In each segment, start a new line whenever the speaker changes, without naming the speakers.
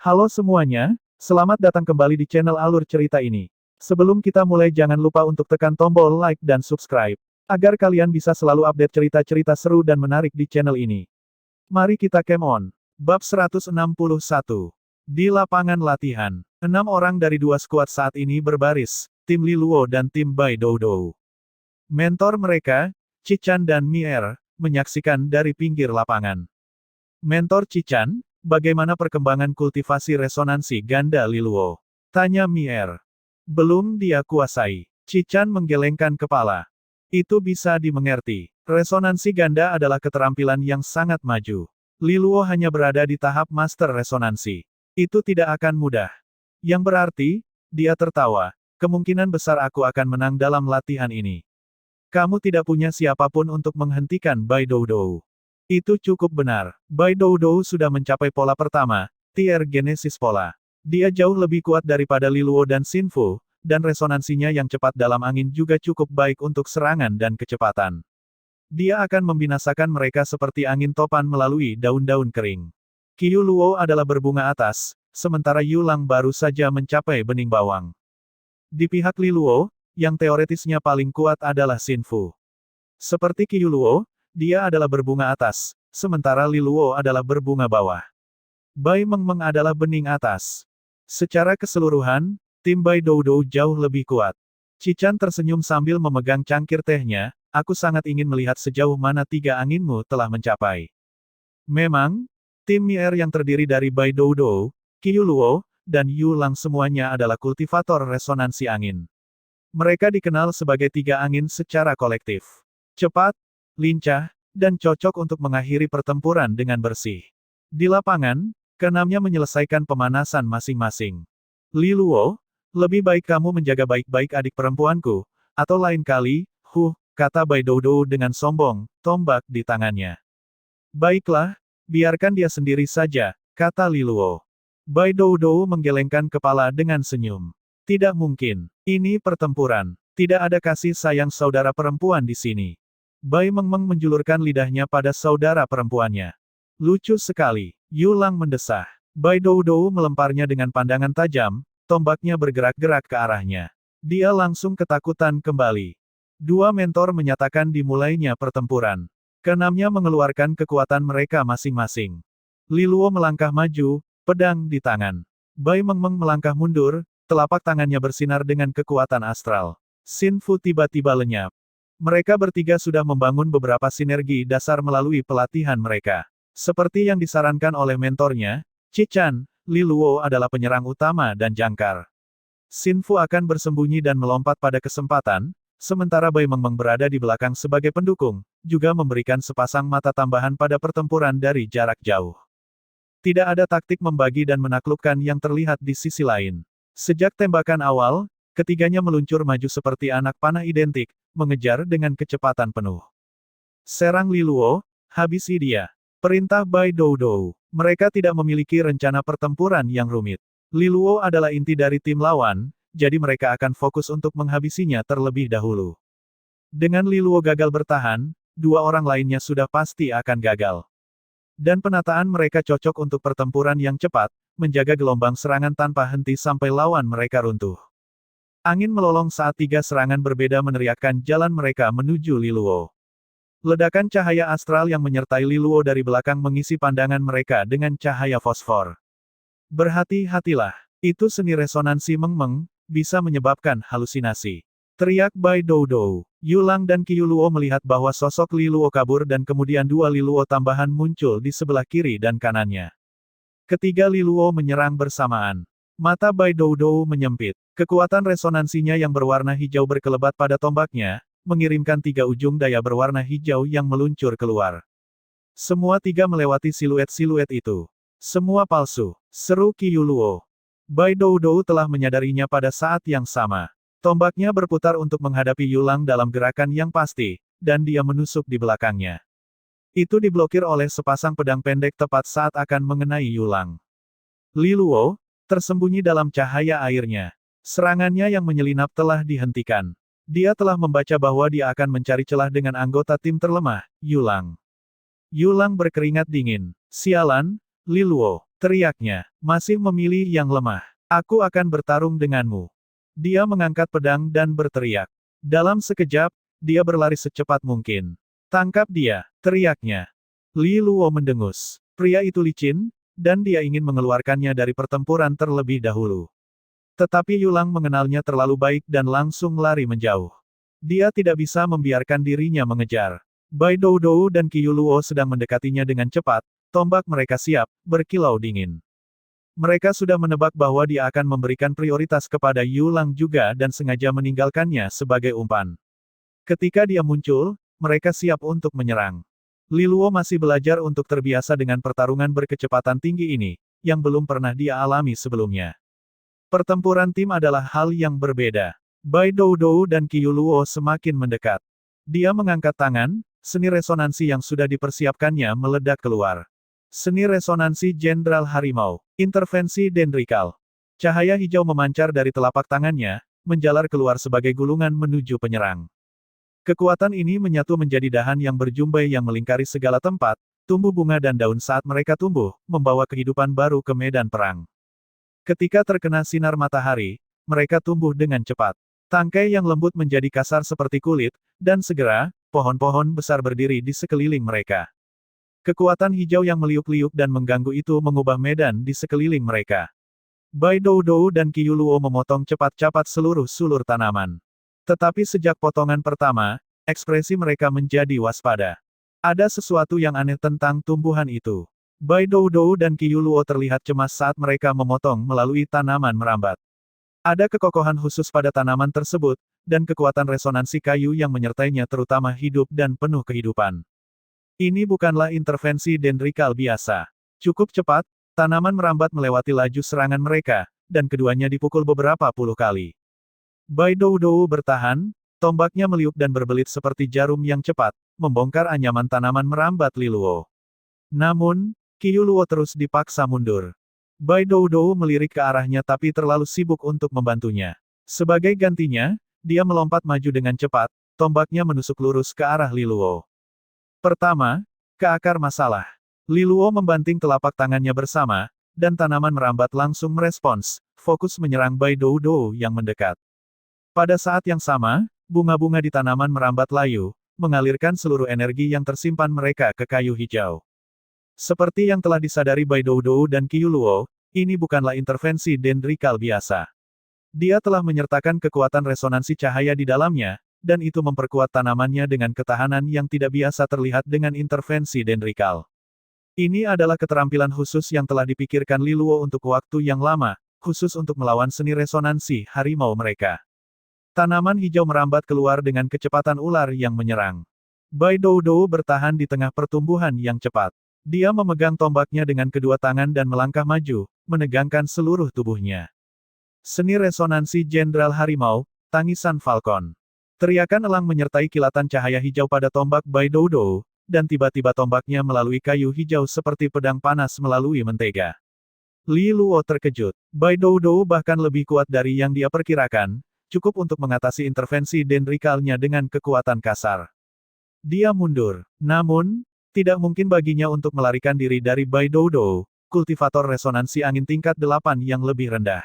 Halo semuanya, selamat datang kembali di channel Alur Cerita ini. Sebelum kita mulai jangan lupa untuk tekan tombol like dan subscribe, agar kalian bisa selalu update cerita-cerita seru dan menarik di channel ini. Mari kita game on. Bab 161. Di lapangan latihan, 6 orang dari 2 skuad saat ini berbaris, tim Li Luo dan tim Bai Doudou. Mentor mereka, Cichan dan Mier, menyaksikan dari pinggir lapangan. Mentor Cichan, bagaimana perkembangan kultivasi resonansi ganda Li Luo? Tanya Mier. Belum dia kuasai. Cichan menggelengkan kepala. Itu bisa dimengerti. Resonansi ganda adalah keterampilan yang sangat maju. Li Luo hanya berada di tahap master resonansi. Itu tidak akan mudah. Yang berarti, dia tertawa. Kemungkinan besar aku akan menang dalam latihan ini. Kamu tidak punya siapapun untuk menghentikan Bai Doudou. Itu cukup benar. Bai Doudou sudah mencapai pola pertama, tier Genesis pola. Dia jauh lebih kuat daripada Li Luo dan Xin Fu, dan resonansinya yang cepat dalam angin juga cukup baik untuk serangan dan kecepatan. Dia akan membinasakan mereka seperti angin topan melalui daun-daun kering. Qiu Luo adalah berbunga atas, sementara Yu Lang baru saja mencapai bening bawang. Di pihak Li Luo, yang teoretisnya paling kuat adalah Xin Fu. Seperti Qiu Luo, dia adalah berbunga atas, sementara Li Luo adalah berbunga bawah. Bai Mengmeng adalah bening atas. Secara keseluruhan, tim Bai Doudou jauh lebih kuat. Cichan tersenyum sambil memegang cangkir tehnya, aku sangat ingin melihat sejauh mana 3 anginmu telah mencapai. Memang, tim Mier yang terdiri dari Bai Doudou, Qiu Luo, dan Yu Lang semuanya adalah kultivator resonansi angin. Mereka dikenal sebagai 3 angin secara kolektif. Cepat, lincah, dan cocok untuk mengakhiri pertempuran dengan bersih. Di lapangan, keenamnya menyelesaikan pemanasan masing-masing. Li Luo, lebih baik kamu menjaga baik-baik adik perempuanku, atau lain kali, kata Bai Doudou dengan sombong, tombak di tangannya. Baiklah, biarkan dia sendiri saja, kata Li Luo. Bai Doudou menggelengkan kepala dengan senyum. Tidak mungkin, ini pertempuran. Tidak ada kasih sayang saudara perempuan di sini. Bai Mengmeng menjulurkan lidahnya pada saudara perempuannya. Lucu sekali. Yu Lang mendesah. Bai Doudou melemparnya dengan pandangan tajam, tombaknya bergerak-gerak ke arahnya. Dia langsung ketakutan kembali. 2 mentor menyatakan dimulainya pertempuran. Keenamnya mengeluarkan kekuatan mereka masing-masing. Li Luo melangkah maju, pedang di tangan. Bai Mengmeng melangkah mundur, telapak tangannya bersinar dengan kekuatan astral. Xin Fu tiba-tiba lenyap. Mereka bertiga sudah membangun beberapa sinergi dasar melalui pelatihan mereka. Seperti yang disarankan oleh mentornya, Cichan, Li Luo adalah penyerang utama dan jangkar. Xin Fu akan bersembunyi dan melompat pada kesempatan, sementara Bai Mengmeng berada di belakang sebagai pendukung, juga memberikan sepasang mata tambahan pada pertempuran dari jarak jauh. Tidak ada taktik membagi dan menaklukkan yang terlihat di sisi lain. Sejak tembakan awal, ketiganya meluncur maju seperti anak panah identik, mengejar dengan kecepatan penuh. Serang Li Luo, habisi dia. Perintah Bai Doudou. Mereka tidak memiliki rencana pertempuran yang rumit. Li Luo adalah inti dari tim lawan, jadi mereka akan fokus untuk menghabisinya terlebih dahulu. Dengan Li Luo gagal bertahan, 2 orang lainnya sudah pasti akan gagal. Dan penataan mereka cocok untuk pertempuran yang cepat, menjaga gelombang serangan tanpa henti sampai lawan mereka runtuh. Angin melolong saat 3 serangan berbeda meneriakkan jalan mereka menuju Li Luo. Ledakan cahaya astral yang menyertai Li Luo dari belakang mengisi pandangan mereka dengan cahaya fosfor. Berhati-hatilah, itu seni resonansi Mengmeng, bisa menyebabkan halusinasi. Teriak Bai Doudou. Yu Lang dan Qiu Luo melihat bahwa sosok Li Luo kabur dan kemudian 2 Li Luo tambahan muncul di sebelah kiri dan kanannya. Ketiga Li Luo menyerang bersamaan. Mata Bai Doudou menyempit. Kekuatan resonansinya yang berwarna hijau berkelebat pada tombaknya, mengirimkan 3 ujung daya berwarna hijau yang meluncur keluar. Semua 3 melewati siluet-siluet itu. Semua palsu, seru Qiu Luo. Bai Doudou telah menyadarinya pada saat yang sama. Tombaknya berputar untuk menghadapi Yu Lang dalam gerakan yang pasti, dan dia menusuk di belakangnya. Itu diblokir oleh sepasang pedang pendek tepat saat akan mengenai Yu Lang. Li Luo, tersembunyi dalam cahaya airnya. Serangannya yang menyelinap telah dihentikan. Dia telah membaca bahwa dia akan mencari celah dengan anggota tim terlemah, Yu Lang. Yu Lang berkeringat dingin. Sialan, Li Luo, teriaknya, masih memilih yang lemah. Aku akan bertarung denganmu. Dia mengangkat pedang dan berteriak. Dalam sekejap, dia berlari secepat mungkin. Tangkap dia, teriaknya. Li Luo mendengus. Pria itu licin, dan dia ingin mengeluarkannya dari pertempuran terlebih dahulu. Tetapi Yulang mengenalnya terlalu baik dan langsung lari menjauh. Dia tidak bisa membiarkan dirinya mengejar. Bai Doudou dan Qiu Luo sedang mendekatinya dengan cepat, tombak mereka siap, berkilau dingin. Mereka sudah menebak bahwa dia akan memberikan prioritas kepada Yulang juga dan sengaja meninggalkannya sebagai umpan. Ketika dia muncul, mereka siap untuk menyerang. Li Luo masih belajar untuk terbiasa dengan pertarungan berkecepatan tinggi ini, yang belum pernah dia alami sebelumnya. Pertempuran tim adalah hal yang berbeda. Bai Doudou dan Qiu Luo semakin mendekat. Dia mengangkat tangan, seni resonansi yang sudah dipersiapkannya meledak keluar. Seni resonansi Jenderal Harimau. Intervensi dendrikal. Cahaya hijau memancar dari telapak tangannya, menjalar keluar sebagai gulungan menuju penyerang. Kekuatan ini menyatu menjadi dahan yang berjumbai yang melingkari segala tempat, tumbuh bunga dan daun saat mereka tumbuh, membawa kehidupan baru ke medan perang. Ketika terkena sinar matahari, mereka tumbuh dengan cepat. Tangkai yang lembut menjadi kasar seperti kulit, dan segera, pohon-pohon besar berdiri di sekeliling mereka. Kekuatan hijau yang meliuk-liuk dan mengganggu itu mengubah medan di sekeliling mereka. Bai Doudou dan Qiu Luo memotong cepat-cepat seluruh sulur tanaman. Tetapi sejak potongan pertama, ekspresi mereka menjadi waspada. Ada sesuatu yang aneh tentang tumbuhan itu. Bai Doudou dan Qiu Luo terlihat cemas saat mereka memotong melalui tanaman merambat. Ada kekokohan khusus pada tanaman tersebut, dan kekuatan resonansi kayu yang menyertainya terutama hidup dan penuh kehidupan. Ini bukanlah intervensi dendrikal biasa. Cukup cepat, tanaman merambat melewati laju serangan mereka, dan keduanya dipukul beberapa puluh kali. Bai Doudou bertahan, tombaknya meliuk dan berbelit seperti jarum yang cepat, membongkar anyaman tanaman merambat Li Luo. Namun, Qiu Luo terus dipaksa mundur. Bai Doudou melirik ke arahnya tapi terlalu sibuk untuk membantunya. Sebagai gantinya, dia melompat maju dengan cepat, tombaknya menusuk lurus ke arah Li Luo. Pertama, ke akar masalah. Li Luo membanting telapak tangannya bersama, dan tanaman merambat langsung merespons, fokus menyerang Bai Doudou yang mendekat. Pada saat yang sama, bunga-bunga di tanaman merambat layu, mengalirkan seluruh energi yang tersimpan mereka ke kayu hijau. Seperti yang telah disadari Bai Doudou dan Qiu Luo, ini bukanlah intervensi dendrikal biasa. Dia telah menyertakan kekuatan resonansi cahaya di dalamnya, dan itu memperkuat tanamannya dengan ketahanan yang tidak biasa terlihat dengan intervensi dendrikal. Ini adalah keterampilan khusus yang telah dipikirkan Li Luo untuk waktu yang lama, khusus untuk melawan seni resonansi harimau mereka. Tanaman hijau merambat keluar dengan kecepatan ular yang menyerang. Bai Doudou bertahan di tengah pertumbuhan yang cepat. Dia memegang tombaknya dengan kedua tangan dan melangkah maju, menegangkan seluruh tubuhnya. Seni resonansi Jenderal Harimau, tangisan Falcon. Teriakan elang menyertai kilatan cahaya hijau pada tombak Bai Doudou, dan tiba-tiba tombaknya melalui kayu hijau seperti pedang panas melalui mentega. Li Luo terkejut. Bai Doudou bahkan lebih kuat dari yang dia perkirakan, cukup untuk mengatasi intervensi dendrikalnya dengan kekuatan kasar. Dia mundur. Namun, tidak mungkin baginya untuk melarikan diri dari Bai Doudou, kultivator resonansi angin tingkat 8 yang lebih rendah.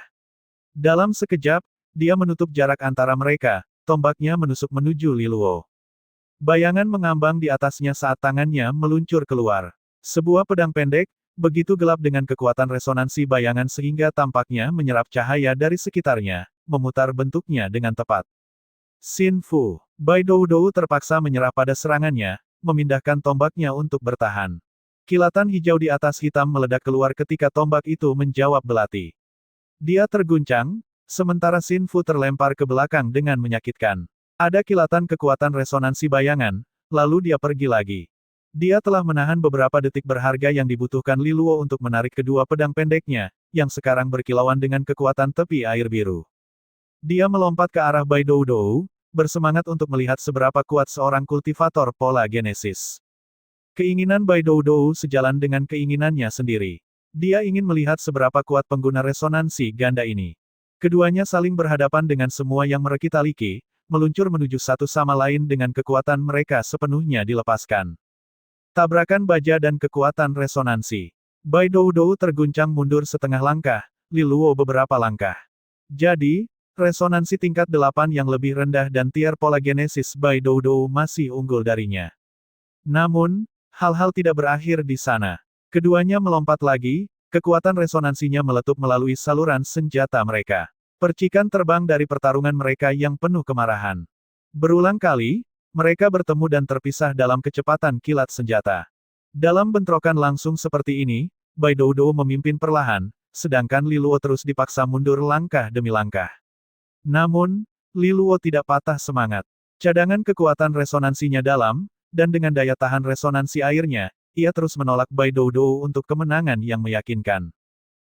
Dalam sekejap, dia menutup jarak antara mereka. Tombaknya menusuk menuju Li Luo. Bayangan mengambang di atasnya saat tangannya meluncur keluar. Sebuah pedang pendek, begitu gelap dengan kekuatan resonansi bayangan sehingga tampaknya menyerap cahaya dari sekitarnya, memutar bentuknya dengan tepat. Xin Fu. Bai Doudou terpaksa menyerah pada serangannya, memindahkan tombaknya untuk bertahan. Kilatan hijau di atas hitam meledak keluar ketika tombak itu menjawab belati. Dia terguncang, sementara Xin Fu terlempar ke belakang dengan menyakitkan. Ada kilatan kekuatan resonansi bayangan, lalu dia pergi lagi. Dia telah menahan beberapa detik berharga yang dibutuhkan Li Luo untuk menarik kedua pedang pendeknya, yang sekarang berkilauan dengan kekuatan tepi air biru. Dia melompat ke arah Bai Doudou, bersemangat untuk melihat seberapa kuat seorang kultivator pola genesis. Keinginan Bai Doudou sejalan dengan keinginannya sendiri. Dia ingin melihat seberapa kuat pengguna resonansi ganda ini. Keduanya saling berhadapan dengan semua yang merekita-liki, meluncur menuju satu sama lain dengan kekuatan mereka sepenuhnya dilepaskan. Tabrakan baja dan kekuatan resonansi. Bai Doudou terguncang mundur setengah langkah, Li Luo beberapa langkah. Jadi, resonansi tingkat 8 yang lebih rendah dan tier polagenesis Bai Doudou masih unggul darinya. Namun, hal-hal tidak berakhir di sana. Keduanya melompat lagi, kekuatan resonansinya meletup melalui saluran senjata mereka. Percikan terbang dari pertarungan mereka yang penuh kemarahan. Berulang kali, mereka bertemu dan terpisah dalam kecepatan kilat senjata. Dalam bentrokan langsung seperti ini, Bai Doudou memimpin perlahan, sedangkan Li Luo terus dipaksa mundur langkah demi langkah. Namun, Li Luo tidak patah semangat. Cadangan kekuatan resonansinya dalam, dan dengan daya tahan resonansi airnya, ia terus menolak Bai Doudou untuk kemenangan yang meyakinkan.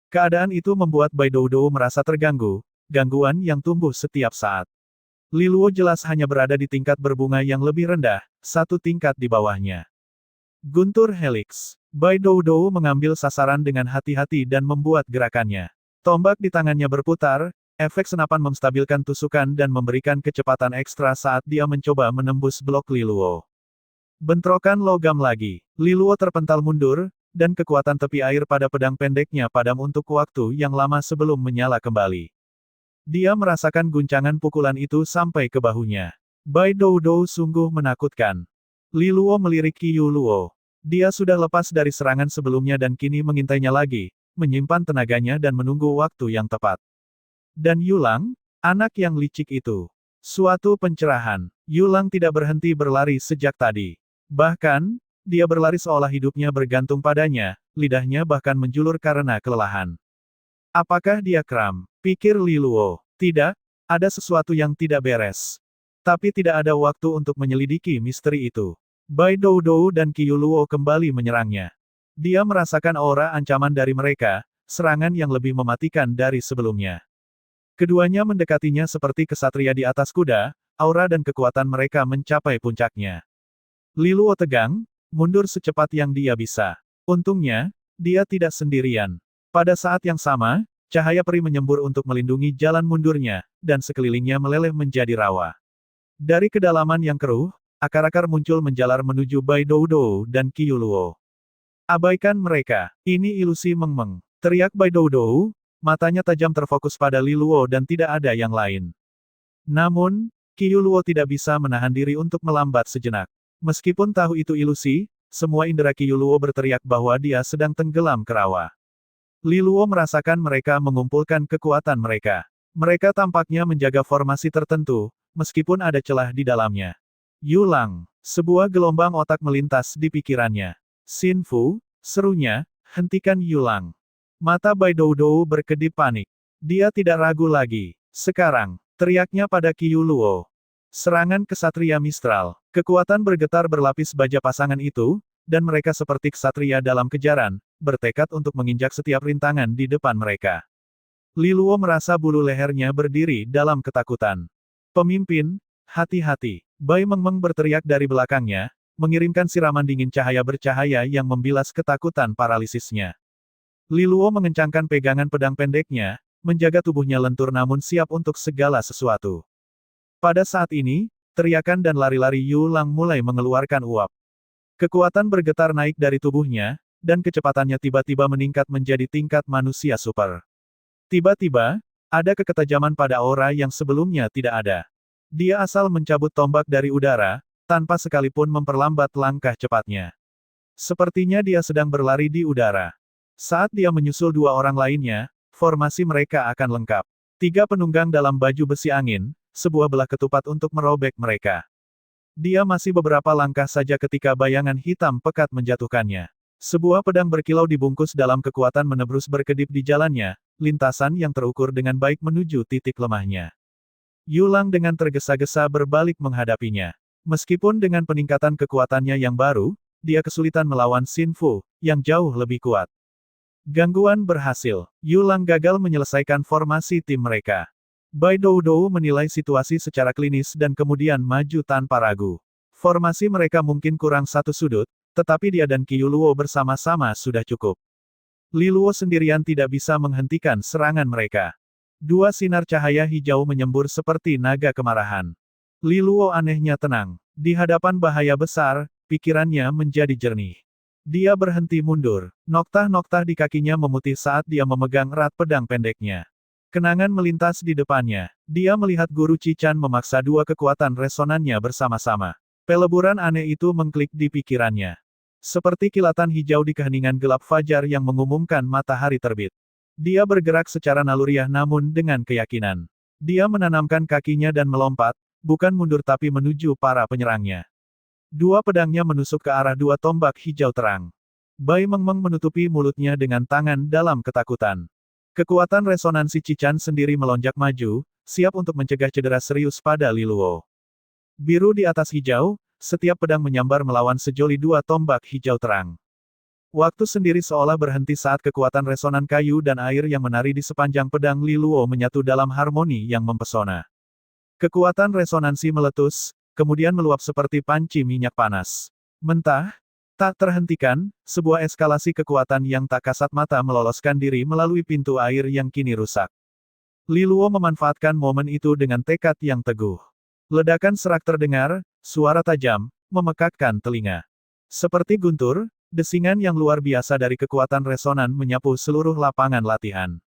Keadaan itu membuat Bai Doudou merasa terganggu, gangguan yang tumbuh setiap saat. Li Luo jelas hanya berada di tingkat berbunga yang lebih rendah, satu tingkat di bawahnya. Guntur Helix. Bai Doudou mengambil sasaran dengan hati-hati dan membuat gerakannya. Tombak di tangannya berputar, efek senapan menstabilkan tusukan dan memberikan kecepatan ekstra saat dia mencoba menembus blok Li Luo. Bentrokan logam lagi. Li Luo terpental mundur, dan kekuatan tepi air pada pedang pendeknya padam untuk waktu yang lama sebelum menyala kembali. Dia merasakan guncangan pukulan itu sampai ke bahunya. Bai Doudou sungguh menakutkan. Li Luo melirik Qiu Luo. Dia sudah lepas dari serangan sebelumnya dan kini mengintainya lagi, menyimpan tenaganya dan menunggu waktu yang tepat. Dan Yulang, anak yang licik itu. Suatu pencerahan. Yulang tidak berhenti berlari sejak tadi. Bahkan, dia berlari seolah hidupnya bergantung padanya, lidahnya bahkan menjulur karena kelelahan. Apakah dia kram? Pikir Li Luo. Tidak, ada sesuatu yang tidak beres. Tapi tidak ada waktu untuk menyelidiki misteri itu. Bai Doudou dan Qiu Luo kembali menyerangnya. Dia merasakan aura ancaman dari mereka, serangan yang lebih mematikan dari sebelumnya. Keduanya mendekatinya seperti kesatria di atas kuda, aura dan kekuatan mereka mencapai puncaknya. Li Luo tegang, mundur secepat yang dia bisa. Untungnya, dia tidak sendirian. Pada saat yang sama, cahaya peri menyembur untuk melindungi jalan mundurnya, dan sekelilingnya meleleh menjadi rawa. Dari kedalaman yang keruh, akar-akar muncul menjalar menuju Bai Doudou dan Qiu Luo. Abaikan mereka, ini ilusi Meng-Meng. Teriak Bai Doudou, matanya tajam terfokus pada Li Luo dan tidak ada yang lain. Namun, Qiu Luo tidak bisa menahan diri untuk melambat sejenak. Meskipun tahu itu ilusi, semua indera Qiu Luo berteriak bahwa dia sedang tenggelam ke rawa. Li Luo merasakan mereka mengumpulkan kekuatan mereka. Mereka tampaknya menjaga formasi tertentu, meskipun ada celah di dalamnya. Yulang. Sebuah gelombang otak melintas di pikirannya. Xin Fu, serunya, hentikan Yulang. Mata Bai Doudou berkedip panik. Dia tidak ragu lagi. Sekarang, teriaknya pada Qiu Luo. Serangan kesatria Mistral. Kekuatan bergetar berlapis baja pasangan itu, dan mereka seperti kesatria dalam kejaran, bertekad untuk menginjak setiap rintangan di depan mereka. Li Luo merasa bulu lehernya berdiri dalam ketakutan. Pemimpin, hati-hati. Bai Meng-Meng berteriak dari belakangnya, mengirimkan siraman dingin cahaya bercahaya yang membilas ketakutan paralisisnya. Li Luo mengencangkan pegangan pedang pendeknya, menjaga tubuhnya lentur namun siap untuk segala sesuatu. Pada saat ini, teriakan dan lari-lari Yulang mulai mengeluarkan uap. Kekuatan bergetar naik dari tubuhnya, dan kecepatannya tiba-tiba meningkat menjadi tingkat manusia super. Tiba-tiba, ada keketajaman pada aura yang sebelumnya tidak ada. Dia asal mencabut tombak dari udara, tanpa sekalipun memperlambat langkah cepatnya. Sepertinya dia sedang berlari di udara. Saat dia menyusul dua orang lainnya, formasi mereka akan lengkap. 3 penunggang dalam baju besi angin, sebuah belah ketupat untuk merobek mereka. Dia masih beberapa langkah saja ketika bayangan hitam pekat menjatuhkannya. Sebuah pedang berkilau dibungkus dalam kekuatan menebrus berkedip di jalannya, lintasan yang terukur dengan baik menuju titik lemahnya. Yulang dengan tergesa-gesa berbalik menghadapinya. Meskipun dengan peningkatan kekuatannya yang baru, dia kesulitan melawan Xin Fu, yang jauh lebih kuat. Gangguan berhasil. Yulang gagal menyelesaikan formasi tim mereka. Bai Doudou menilai situasi secara klinis dan kemudian maju tanpa ragu. Formasi mereka mungkin kurang satu sudut, tetapi dia dan Qiu Luo bersama-sama sudah cukup. Li Luo sendirian tidak bisa menghentikan serangan mereka. 2 sinar cahaya hijau menyembur seperti naga kemarahan. Li Luo anehnya tenang. Di hadapan bahaya besar, pikirannya menjadi jernih. Dia berhenti mundur. Noktah-noktah di kakinya memutih saat dia memegang erat pedang pendeknya. Kenangan melintas di depannya. Dia melihat Guru Cichan memaksa dua kekuatan resonannya bersama-sama. Peleburan aneh itu mengklik di pikirannya. Seperti kilatan hijau di keheningan gelap fajar yang mengumumkan matahari terbit. Dia bergerak secara naluriah namun dengan keyakinan. Dia menanamkan kakinya dan melompat, bukan mundur tapi menuju para penyerangnya. Dua pedangnya menusuk ke arah dua tombak hijau terang. Bai Mengmeng menutupi mulutnya dengan tangan dalam ketakutan. Kekuatan resonansi Cichan sendiri melonjak maju, siap untuk mencegah cedera serius pada Li Luo. Biru di atas hijau, setiap pedang menyambar melawan sejoli dua tombak hijau terang. Waktu sendiri seolah berhenti saat kekuatan resonan kayu dan air yang menari di sepanjang pedang Li Luo menyatu dalam harmoni yang mempesona. Kekuatan resonansi meletus, kemudian meluap seperti panci minyak panas. Mentah, tak terhentikan, sebuah eskalasi kekuatan yang tak kasat mata meloloskan diri melalui pintu air yang kini rusak. Li Luo memanfaatkan momen itu dengan tekad yang teguh. Ledakan serak terdengar, suara tajam, memekakkan telinga. Seperti guntur, desingan yang luar biasa dari kekuatan resonan menyapu seluruh lapangan latihan.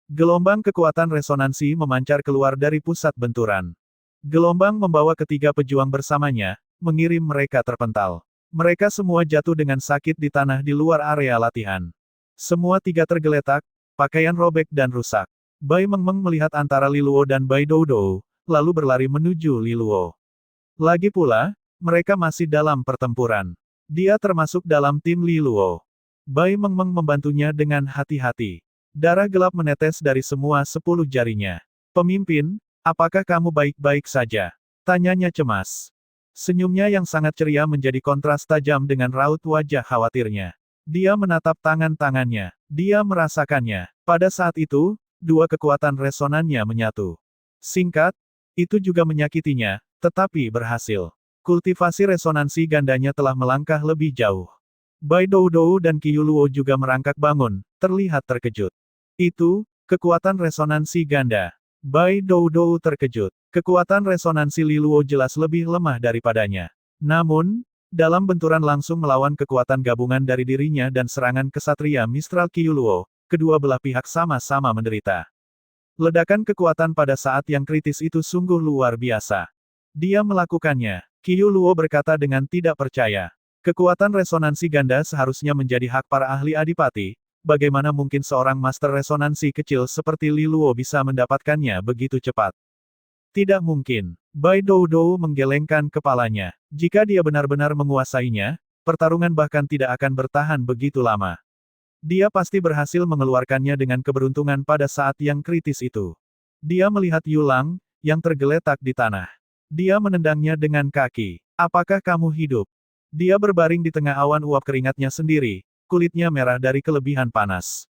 Gelombang kekuatan resonansi memancar keluar dari pusat benturan. Gelombang membawa ketiga pejuang bersamanya, mengirim mereka terpental. Mereka semua jatuh dengan sakit di tanah di luar area latihan. Semua tiga tergeletak, pakaian robek dan rusak. Bai Mengmeng melihat antara Li Luo dan Bai Doudou, lalu berlari menuju Li Luo. Lagi pula, mereka masih dalam pertempuran. Dia termasuk dalam tim Li Luo. Bai Mengmeng membantunya dengan hati-hati. Darah gelap menetes dari semua 10 jarinya. Pemimpin, apakah kamu baik-baik saja? Tanyanya cemas. Senyumnya yang sangat ceria menjadi kontras tajam dengan raut wajah khawatirnya. Dia menatap tangan-tangannya. Dia merasakannya. Pada saat itu, dua kekuatan resonannya menyatu. Singkat, itu juga menyakitinya, tetapi berhasil. Kultivasi resonansi gandanya telah melangkah lebih jauh. Bai Doudou dan Qiu Luo juga merangkak bangun, terlihat terkejut. Itu, kekuatan resonansi ganda. Bai Doudou terkejut. Kekuatan resonansi Li Luo jelas lebih lemah daripadanya. Namun, dalam benturan langsung melawan kekuatan gabungan dari dirinya dan serangan kesatria Mistral Qiu Luo, kedua belah pihak sama-sama menderita. Ledakan kekuatan pada saat yang kritis itu sungguh luar biasa. Dia melakukannya. Qiu Luo berkata dengan tidak percaya. Kekuatan resonansi ganda seharusnya menjadi hak para ahli adipati. Bagaimana mungkin seorang master resonansi kecil seperti Li Luo bisa mendapatkannya begitu cepat? Tidak mungkin. Bai Doudou menggelengkan kepalanya. Jika dia benar-benar menguasainya, pertarungan bahkan tidak akan bertahan begitu lama. Dia pasti berhasil mengeluarkannya dengan keberuntungan pada saat yang kritis itu. Dia melihat Yulang, yang tergeletak di tanah. Dia menendangnya dengan kaki. Apakah kamu hidup? Dia berbaring di tengah awan uap keringatnya sendiri, kulitnya merah dari kelebihan panas.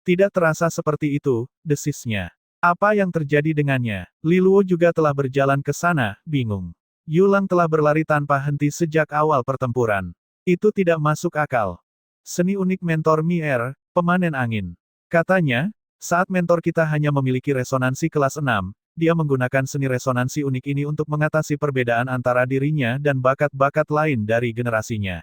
Tidak terasa seperti itu, desisnya. Apa yang terjadi dengannya? Li Luo juga telah berjalan ke sana, bingung. Yulang telah berlari tanpa henti sejak awal pertempuran. Itu tidak masuk akal. Seni unik mentor Mier, pemanen angin. Katanya, saat mentor kita hanya memiliki resonansi kelas 6, dia menggunakan seni resonansi unik ini untuk mengatasi perbedaan antara dirinya dan bakat-bakat lain dari generasinya.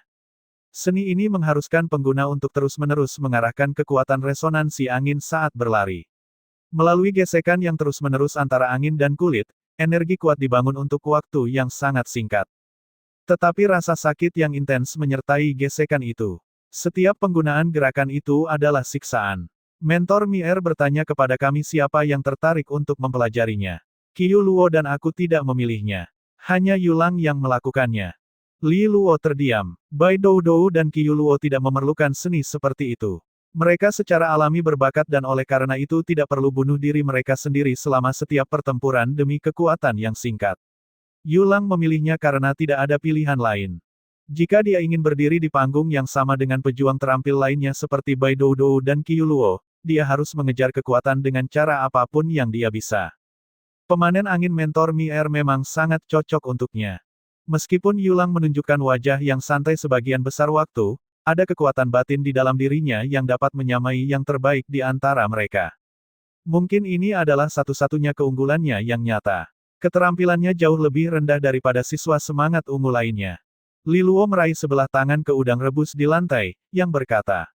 Seni ini mengharuskan pengguna untuk terus-menerus mengarahkan kekuatan resonansi angin saat berlari. Melalui gesekan yang terus-menerus antara angin dan kulit, energi kuat dibangun untuk waktu yang sangat singkat. Tetapi rasa sakit yang intens menyertai gesekan itu. Setiap penggunaan gerakan itu adalah siksaan. Mentor Mier bertanya kepada kami siapa yang tertarik untuk mempelajarinya. Qiu Luo dan aku tidak memilihnya. Hanya Yulang yang melakukannya. Li Luo terdiam. Bai Doudou dan Qiu Luo tidak memerlukan seni seperti itu. Mereka secara alami berbakat dan oleh karena itu tidak perlu bunuh diri mereka sendiri selama setiap pertempuran demi kekuatan yang singkat. Yulang memilihnya karena tidak ada pilihan lain. Jika dia ingin berdiri di panggung yang sama dengan pejuang terampil lainnya seperti Bai Doudou dan Qiu Luo, dia harus mengejar kekuatan dengan cara apapun yang dia bisa. Pemanen angin mentor Mier memang sangat cocok untuknya. Meskipun Yulang menunjukkan wajah yang santai sebagian besar waktu, ada kekuatan batin di dalam dirinya yang dapat menyamai yang terbaik di antara mereka. Mungkin ini adalah satu-satunya keunggulannya yang nyata. Keterampilannya jauh lebih rendah daripada siswa semangat ungu lainnya. Li Luo meraih sebelah tangan ke udang rebus di lantai, yang berkata,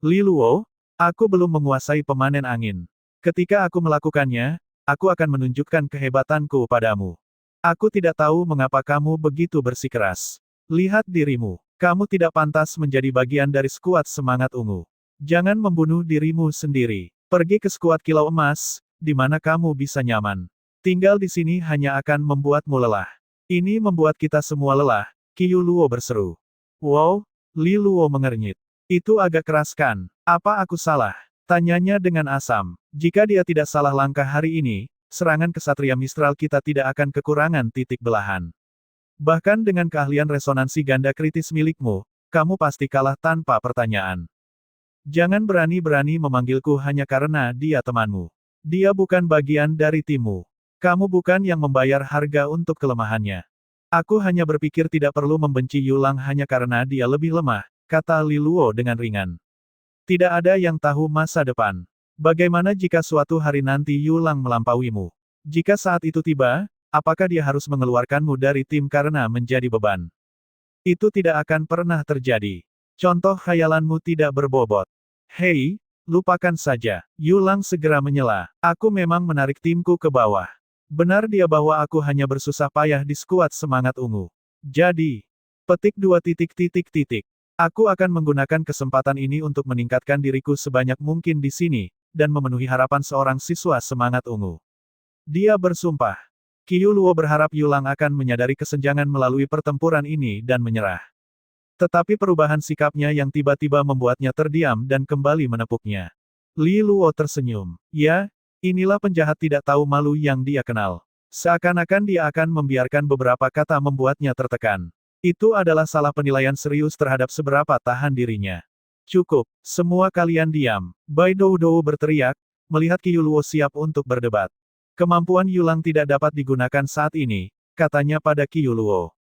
Li Luo, aku belum menguasai pemanen angin. Ketika aku melakukannya, aku akan menunjukkan kehebatanku padamu. Aku tidak tahu mengapa kamu begitu bersikeras. Lihat dirimu. Kamu tidak pantas menjadi bagian dari skuad semangat ungu. Jangan membunuh dirimu sendiri. Pergi ke skuad kilau emas, di mana kamu bisa nyaman. Tinggal di sini hanya akan membuatmu lelah. Ini membuat kita semua lelah, Qiu Luo berseru. Wow, Li Luo mengernyit. Itu agak keras kan? Apa aku salah? Tanyanya dengan asam. Jika dia tidak salah langkah hari ini, serangan kesatria Mistral kita tidak akan kekurangan titik belahan. Bahkan dengan keahlian resonansi ganda kritis milikmu, kamu pasti kalah tanpa pertanyaan. Jangan berani-berani memanggilku hanya karena dia temanmu. Dia bukan bagian dari timmu. Kamu bukan yang membayar harga untuk kelemahannya. Aku hanya berpikir tidak perlu membenci Yulang hanya karena dia lebih lemah, kata Li Luo dengan ringan. Tidak ada yang tahu masa depan. Bagaimana jika suatu hari nanti Yulang melampauimu? Jika saat itu tiba, apakah dia harus mengeluarkanmu dari tim karena menjadi beban? Itu tidak akan pernah terjadi. Contoh khayalanmu tidak berbobot. Hei, lupakan saja. Yulang segera menyela. Aku memang menarik timku ke bawah. Benar dia bahwa aku hanya bersusah payah di skuad semangat ungu. Jadi, petik 2 titik titik titik. Aku akan menggunakan kesempatan ini untuk meningkatkan diriku sebanyak mungkin di sini, dan memenuhi harapan seorang siswa semangat ungu. Dia bersumpah. Qiu Luo berharap Yulang akan menyadari kesenjangan melalui pertempuran ini dan menyerah. Tetapi perubahan sikapnya yang tiba-tiba membuatnya terdiam dan kembali menepuknya. Li Luo tersenyum. Ya, inilah penjahat tidak tahu malu yang dia kenal. Seakan-akan dia akan membiarkan beberapa kata membuatnya tertekan. Itu adalah salah penilaian serius terhadap seberapa tahan dirinya. Cukup, semua kalian diam. Bai Doudou berteriak, melihat Qiu Luo siap untuk berdebat. Kemampuan Yulang tidak dapat digunakan saat ini, katanya pada Qiu Luo.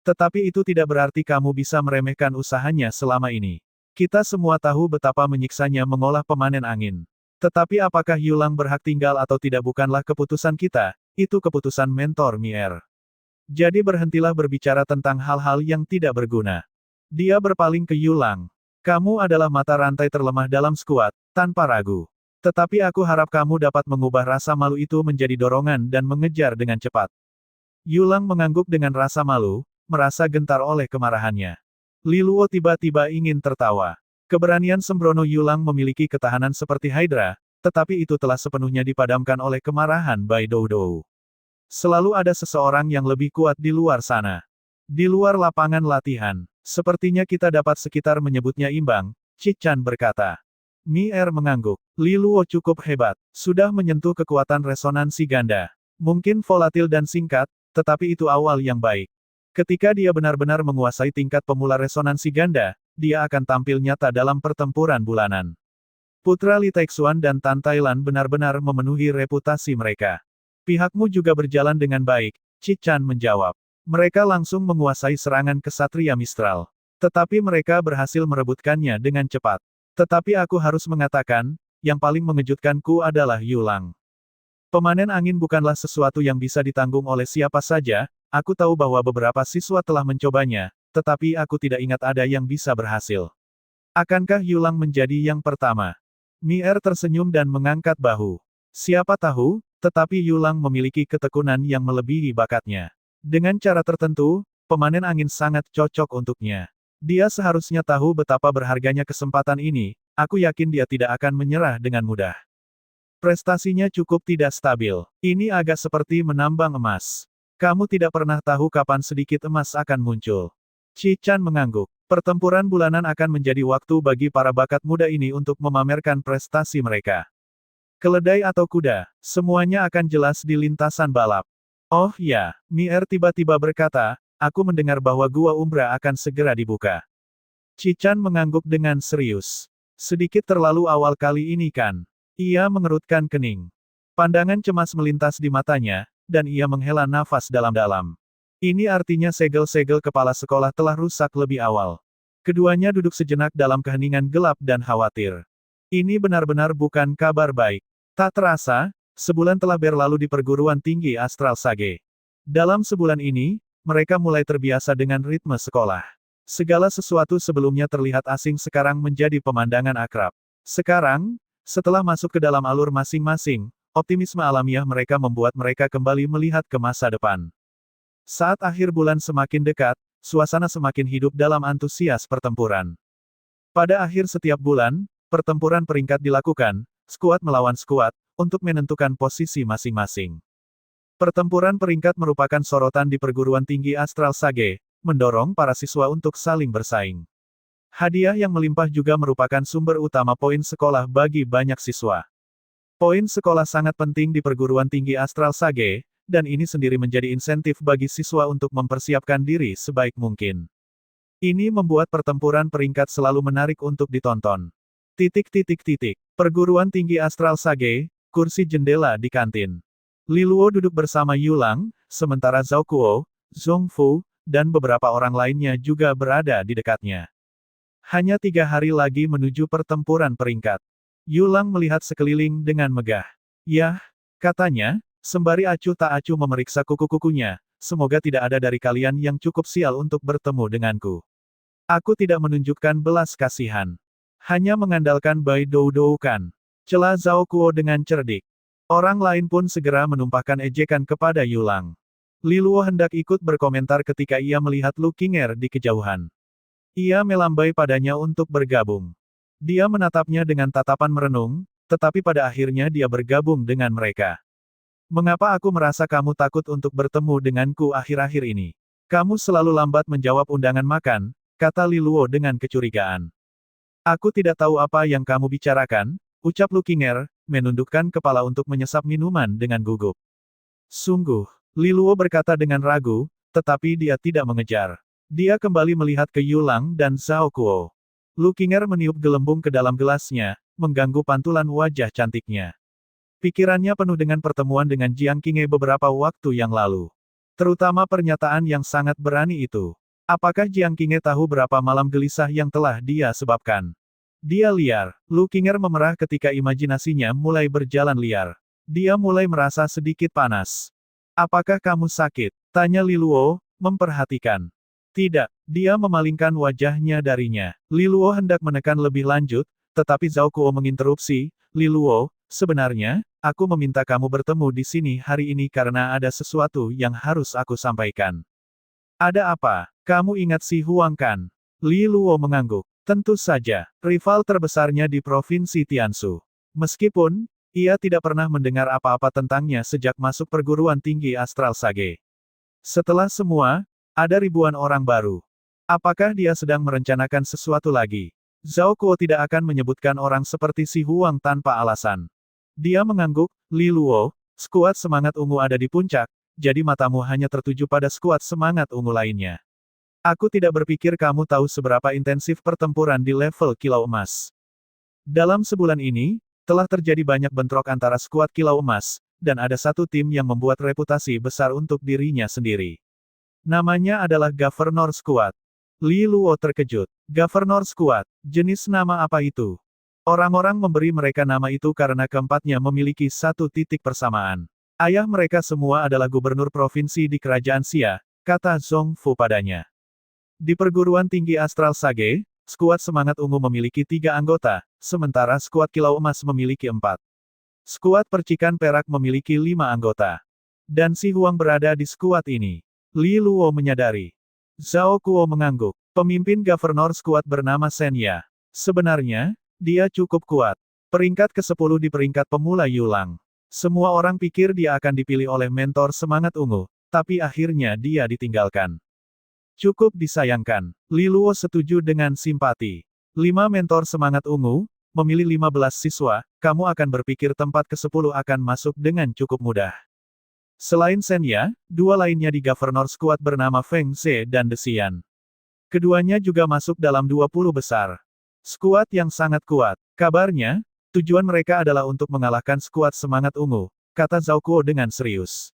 Tetapi itu tidak berarti kamu bisa meremehkan usahanya selama ini. Kita semua tahu betapa menyiksanya mengolah pemanen angin. Tetapi apakah Yulang berhak tinggal atau tidak bukanlah keputusan kita, itu keputusan mentor Mier. Jadi berhentilah berbicara tentang hal-hal yang tidak berguna. Dia berpaling ke Yulang. Kamu adalah mata rantai terlemah dalam skuad, tanpa ragu. Tetapi aku harap kamu dapat mengubah rasa malu itu menjadi dorongan dan mengejar dengan cepat. Yulang mengangguk dengan rasa malu, merasa gentar oleh kemarahannya. Li Luo tiba-tiba ingin tertawa. Keberanian sembrono Yulang memiliki ketahanan seperti Hydra, tetapi itu telah sepenuhnya dipadamkan oleh kemarahan Bai Doudou. Selalu ada seseorang yang lebih kuat di luar sana. Di luar lapangan latihan, sepertinya kita dapat sekitar menyebutnya imbang, Cichan berkata. Mier mengangguk. Li Luo cukup hebat, sudah menyentuh kekuatan resonansi ganda. Mungkin volatil dan singkat, tetapi itu awal yang baik. Ketika dia benar-benar menguasai tingkat pemula resonansi ganda, dia akan tampil nyata dalam pertempuran bulanan. Putra Li Taixuan dan Tan Tailan benar-benar memenuhi reputasi mereka. Pihakmu juga berjalan dengan baik, Cichan menjawab. Mereka langsung menguasai serangan kesatria Mistral. Tetapi mereka berhasil merebutkannya dengan cepat. Tetapi aku harus mengatakan, yang paling mengejutkanku adalah Yulang. Pemanen angin bukanlah sesuatu yang bisa ditanggung oleh siapa saja, aku tahu bahwa beberapa siswa telah mencobanya, tetapi aku tidak ingat ada yang bisa berhasil. Akankah Yulang menjadi yang pertama? Mier tersenyum dan mengangkat bahu. Siapa tahu, tetapi Yulang memiliki ketekunan yang melebihi bakatnya. Dengan cara tertentu, pemanen angin sangat cocok untuknya. Dia seharusnya tahu betapa berharganya kesempatan ini, aku yakin dia tidak akan menyerah dengan mudah. Prestasinya cukup tidak stabil. Ini agak seperti menambang emas. Kamu tidak pernah tahu kapan sedikit emas akan muncul. Cichan mengangguk. Pertempuran bulanan akan menjadi waktu bagi para bakat muda ini untuk memamerkan prestasi mereka. Keledai atau kuda, semuanya akan jelas di lintasan balap. Oh ya, Mier tiba-tiba berkata, aku mendengar bahwa Gua Umbra akan segera dibuka. Cichan mengangguk dengan serius. Sedikit terlalu awal kali ini kan? Ia mengerutkan kening. Pandangan cemas melintas di matanya, dan ia menghela nafas dalam-dalam. Ini artinya segel-segel kepala sekolah telah rusak lebih awal. Keduanya duduk sejenak dalam keheningan gelap dan khawatir. Ini benar-benar bukan kabar baik. Tak terasa, sebulan telah berlalu di perguruan tinggi Astral Sage. Dalam sebulan ini, mereka mulai terbiasa dengan ritme sekolah. Segala sesuatu sebelumnya terlihat asing sekarang menjadi pemandangan akrab. Sekarang, setelah masuk ke dalam alur masing-masing, optimisme alamiah mereka membuat mereka kembali melihat ke masa depan. Saat akhir bulan semakin dekat, suasana semakin hidup dalam antusias pertempuran. Pada akhir setiap bulan, pertempuran peringkat dilakukan, skuad melawan skuad, untuk menentukan posisi masing-masing. Pertempuran peringkat merupakan sorotan di perguruan tinggi Astral Sage, mendorong para siswa untuk saling bersaing. Hadiah yang melimpah juga merupakan sumber utama poin sekolah bagi banyak siswa. Poin sekolah sangat penting di perguruan tinggi Astral Sage, dan ini sendiri menjadi insentif bagi siswa untuk mempersiapkan diri sebaik mungkin. Ini membuat pertempuran peringkat selalu menarik untuk ditonton. Perguruan tinggi Astral Sage, kursi jendela di kantin. Li Luo duduk bersama Yulang, sementara Zhao Kuo, Zhong Fu, dan beberapa orang lainnya juga berada di dekatnya. Hanya 3 hari lagi menuju pertempuran peringkat. Yulang melihat sekeliling dengan megah. Yah, katanya, sembari acuh tak acuh memeriksa kuku-kukunya, semoga tidak ada dari kalian yang cukup sial untuk bertemu denganku. Aku tidak menunjukkan belas kasihan. Hanya mengandalkan Bai Dou Dou kan. Celah Zhao Kuo dengan cerdik. Orang lain pun segera menumpahkan ejekan kepada Yulang. Li Luo hendak ikut berkomentar ketika ia melihat Lu Qinger di kejauhan. Ia melambai padanya untuk bergabung. Dia menatapnya dengan tatapan merenung, tetapi pada akhirnya dia bergabung dengan mereka. Mengapa aku merasa kamu takut untuk bertemu denganku akhir-akhir ini? Kamu selalu lambat menjawab undangan makan, kata Li Luo dengan kecurigaan. Aku tidak tahu apa yang kamu bicarakan, ucap Lu Qinger, menundukkan kepala untuk menyesap minuman dengan gugup. Sungguh, Li Luo berkata dengan ragu, tetapi dia tidak mengejar. Dia kembali melihat ke Yulang dan Zhao Kuo. Lu Qinger meniup gelembung ke dalam gelasnya, mengganggu pantulan wajah cantiknya. Pikirannya penuh dengan pertemuan dengan Jiang Qinghe beberapa waktu yang lalu. Terutama pernyataan yang sangat berani itu. Apakah Jiang Qinghe tahu berapa malam gelisah yang telah dia sebabkan? Dia liar. Lu Qinger memerah ketika imajinasinya mulai berjalan liar. Dia mulai merasa sedikit panas. Apakah kamu sakit? Tanya Li Luo, memperhatikan. Tidak, dia memalingkan wajahnya darinya. Li Luo hendak menekan lebih lanjut, tetapi Zhao Kuo menginterupsi, Li Luo, sebenarnya, aku meminta kamu bertemu di sini hari ini karena ada sesuatu yang harus aku sampaikan. Ada apa? Kamu ingat si Huang kan? Li Luo mengangguk. Tentu saja, rival terbesarnya di Provinsi Tianshu. Meskipun, ia tidak pernah mendengar apa-apa tentangnya sejak masuk perguruan tinggi Astral Sage. Setelah semua, ada ribuan orang baru. Apakah dia sedang merencanakan sesuatu lagi? Zhao Kuo tidak akan menyebutkan orang seperti si Huang tanpa alasan. Dia mengangguk, Li Luo, skuad semangat ungu ada di puncak, jadi matamu hanya tertuju pada skuad semangat ungu lainnya. Aku tidak berpikir kamu tahu seberapa intensif pertempuran di level Kilau Emas. Dalam sebulan ini, telah terjadi banyak bentrok antara skuad Kilau Emas, dan ada satu tim yang membuat reputasi besar untuk dirinya sendiri. Namanya adalah Governor Squad. Li Luo terkejut. Governor Squad, jenis nama apa itu? Orang-orang memberi mereka nama itu karena keempatnya memiliki satu titik persamaan. Ayah mereka semua adalah gubernur provinsi di kerajaan Xia, kata Zhong Fu padanya. Di perguruan tinggi Astral Sage, skuad semangat ungu memiliki 3 anggota, sementara skuad kilau emas memiliki 4. Skuad percikan perak memiliki 5 anggota. Dan si Huang berada di skuad ini. Li Luo menyadari. Zhao Kuo mengangguk. Pemimpin Governor skuad bernama Shen Ya. Sebenarnya, dia cukup kuat. Peringkat ke-10 di peringkat pemula Yulang. Semua orang pikir dia akan dipilih oleh mentor semangat ungu, tapi akhirnya dia ditinggalkan. Cukup disayangkan. Li Luo setuju dengan simpati. 5 mentor semangat ungu, memilih 15 siswa, kamu akan berpikir tempat ke-10 akan masuk dengan cukup mudah. Selain Shen Ya, 2 lainnya di Governor Squad bernama Feng Ze dan Desian. Keduanya juga masuk dalam 20 besar. Skuad yang sangat kuat. Kabarnya, tujuan mereka adalah untuk mengalahkan skuad semangat ungu, kata Zhao Kuo dengan serius.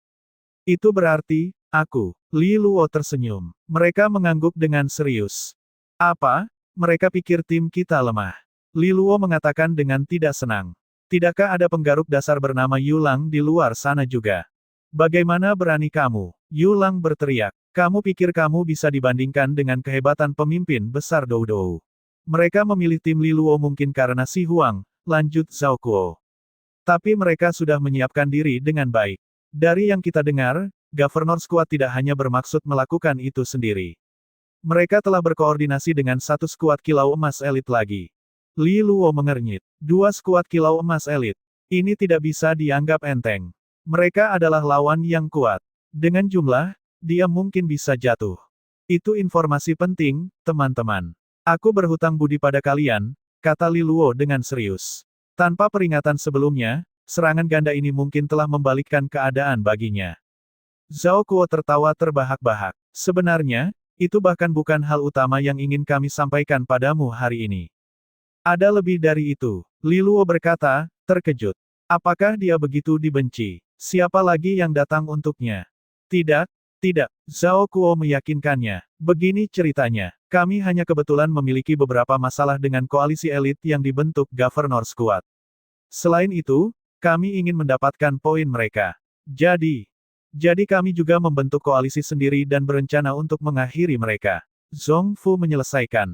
Itu berarti, aku. Li Luo tersenyum. Mereka mengangguk dengan serius. Apa? Mereka pikir tim kita lemah. Li Luo mengatakan dengan tidak senang. Tidakkah ada penggaruk dasar bernama Yulang di luar sana juga? Bagaimana berani kamu? Yu Lang berteriak. Kamu pikir kamu bisa dibandingkan dengan kehebatan pemimpin besar Doudou? Mereka memilih tim Li Luo mungkin karena Si Huang, lanjut Zhao Kuo. Tapi mereka sudah menyiapkan diri dengan baik. Dari yang kita dengar, Governor Squad tidak hanya bermaksud melakukan itu sendiri. Mereka telah berkoordinasi dengan satu skuad kilau emas elit lagi. Li Luo mengernyit. 2 skuad kilau emas elit. Ini tidak bisa dianggap enteng. Mereka adalah lawan yang kuat. Dengan jumlah, dia mungkin bisa jatuh. Itu informasi penting, teman-teman. Aku berhutang budi pada kalian, kata Li Luo dengan serius. Tanpa peringatan sebelumnya, serangan ganda ini mungkin telah membalikkan keadaan baginya. Zhao Kuo tertawa terbahak-bahak. Sebenarnya, itu bahkan bukan hal utama yang ingin kami sampaikan padamu hari ini. Ada lebih dari itu. Li Luo berkata, terkejut. Apakah dia begitu dibenci? Siapa lagi yang datang untuknya? Tidak, tidak. Zhao Kuo meyakinkannya. Begini ceritanya. Kami hanya kebetulan memiliki beberapa masalah dengan koalisi elit yang dibentuk Governor Squad. Selain itu, kami ingin mendapatkan poin mereka. Jadi kami juga membentuk koalisi sendiri dan berencana untuk mengakhiri mereka. Zhong Fu menyelesaikan.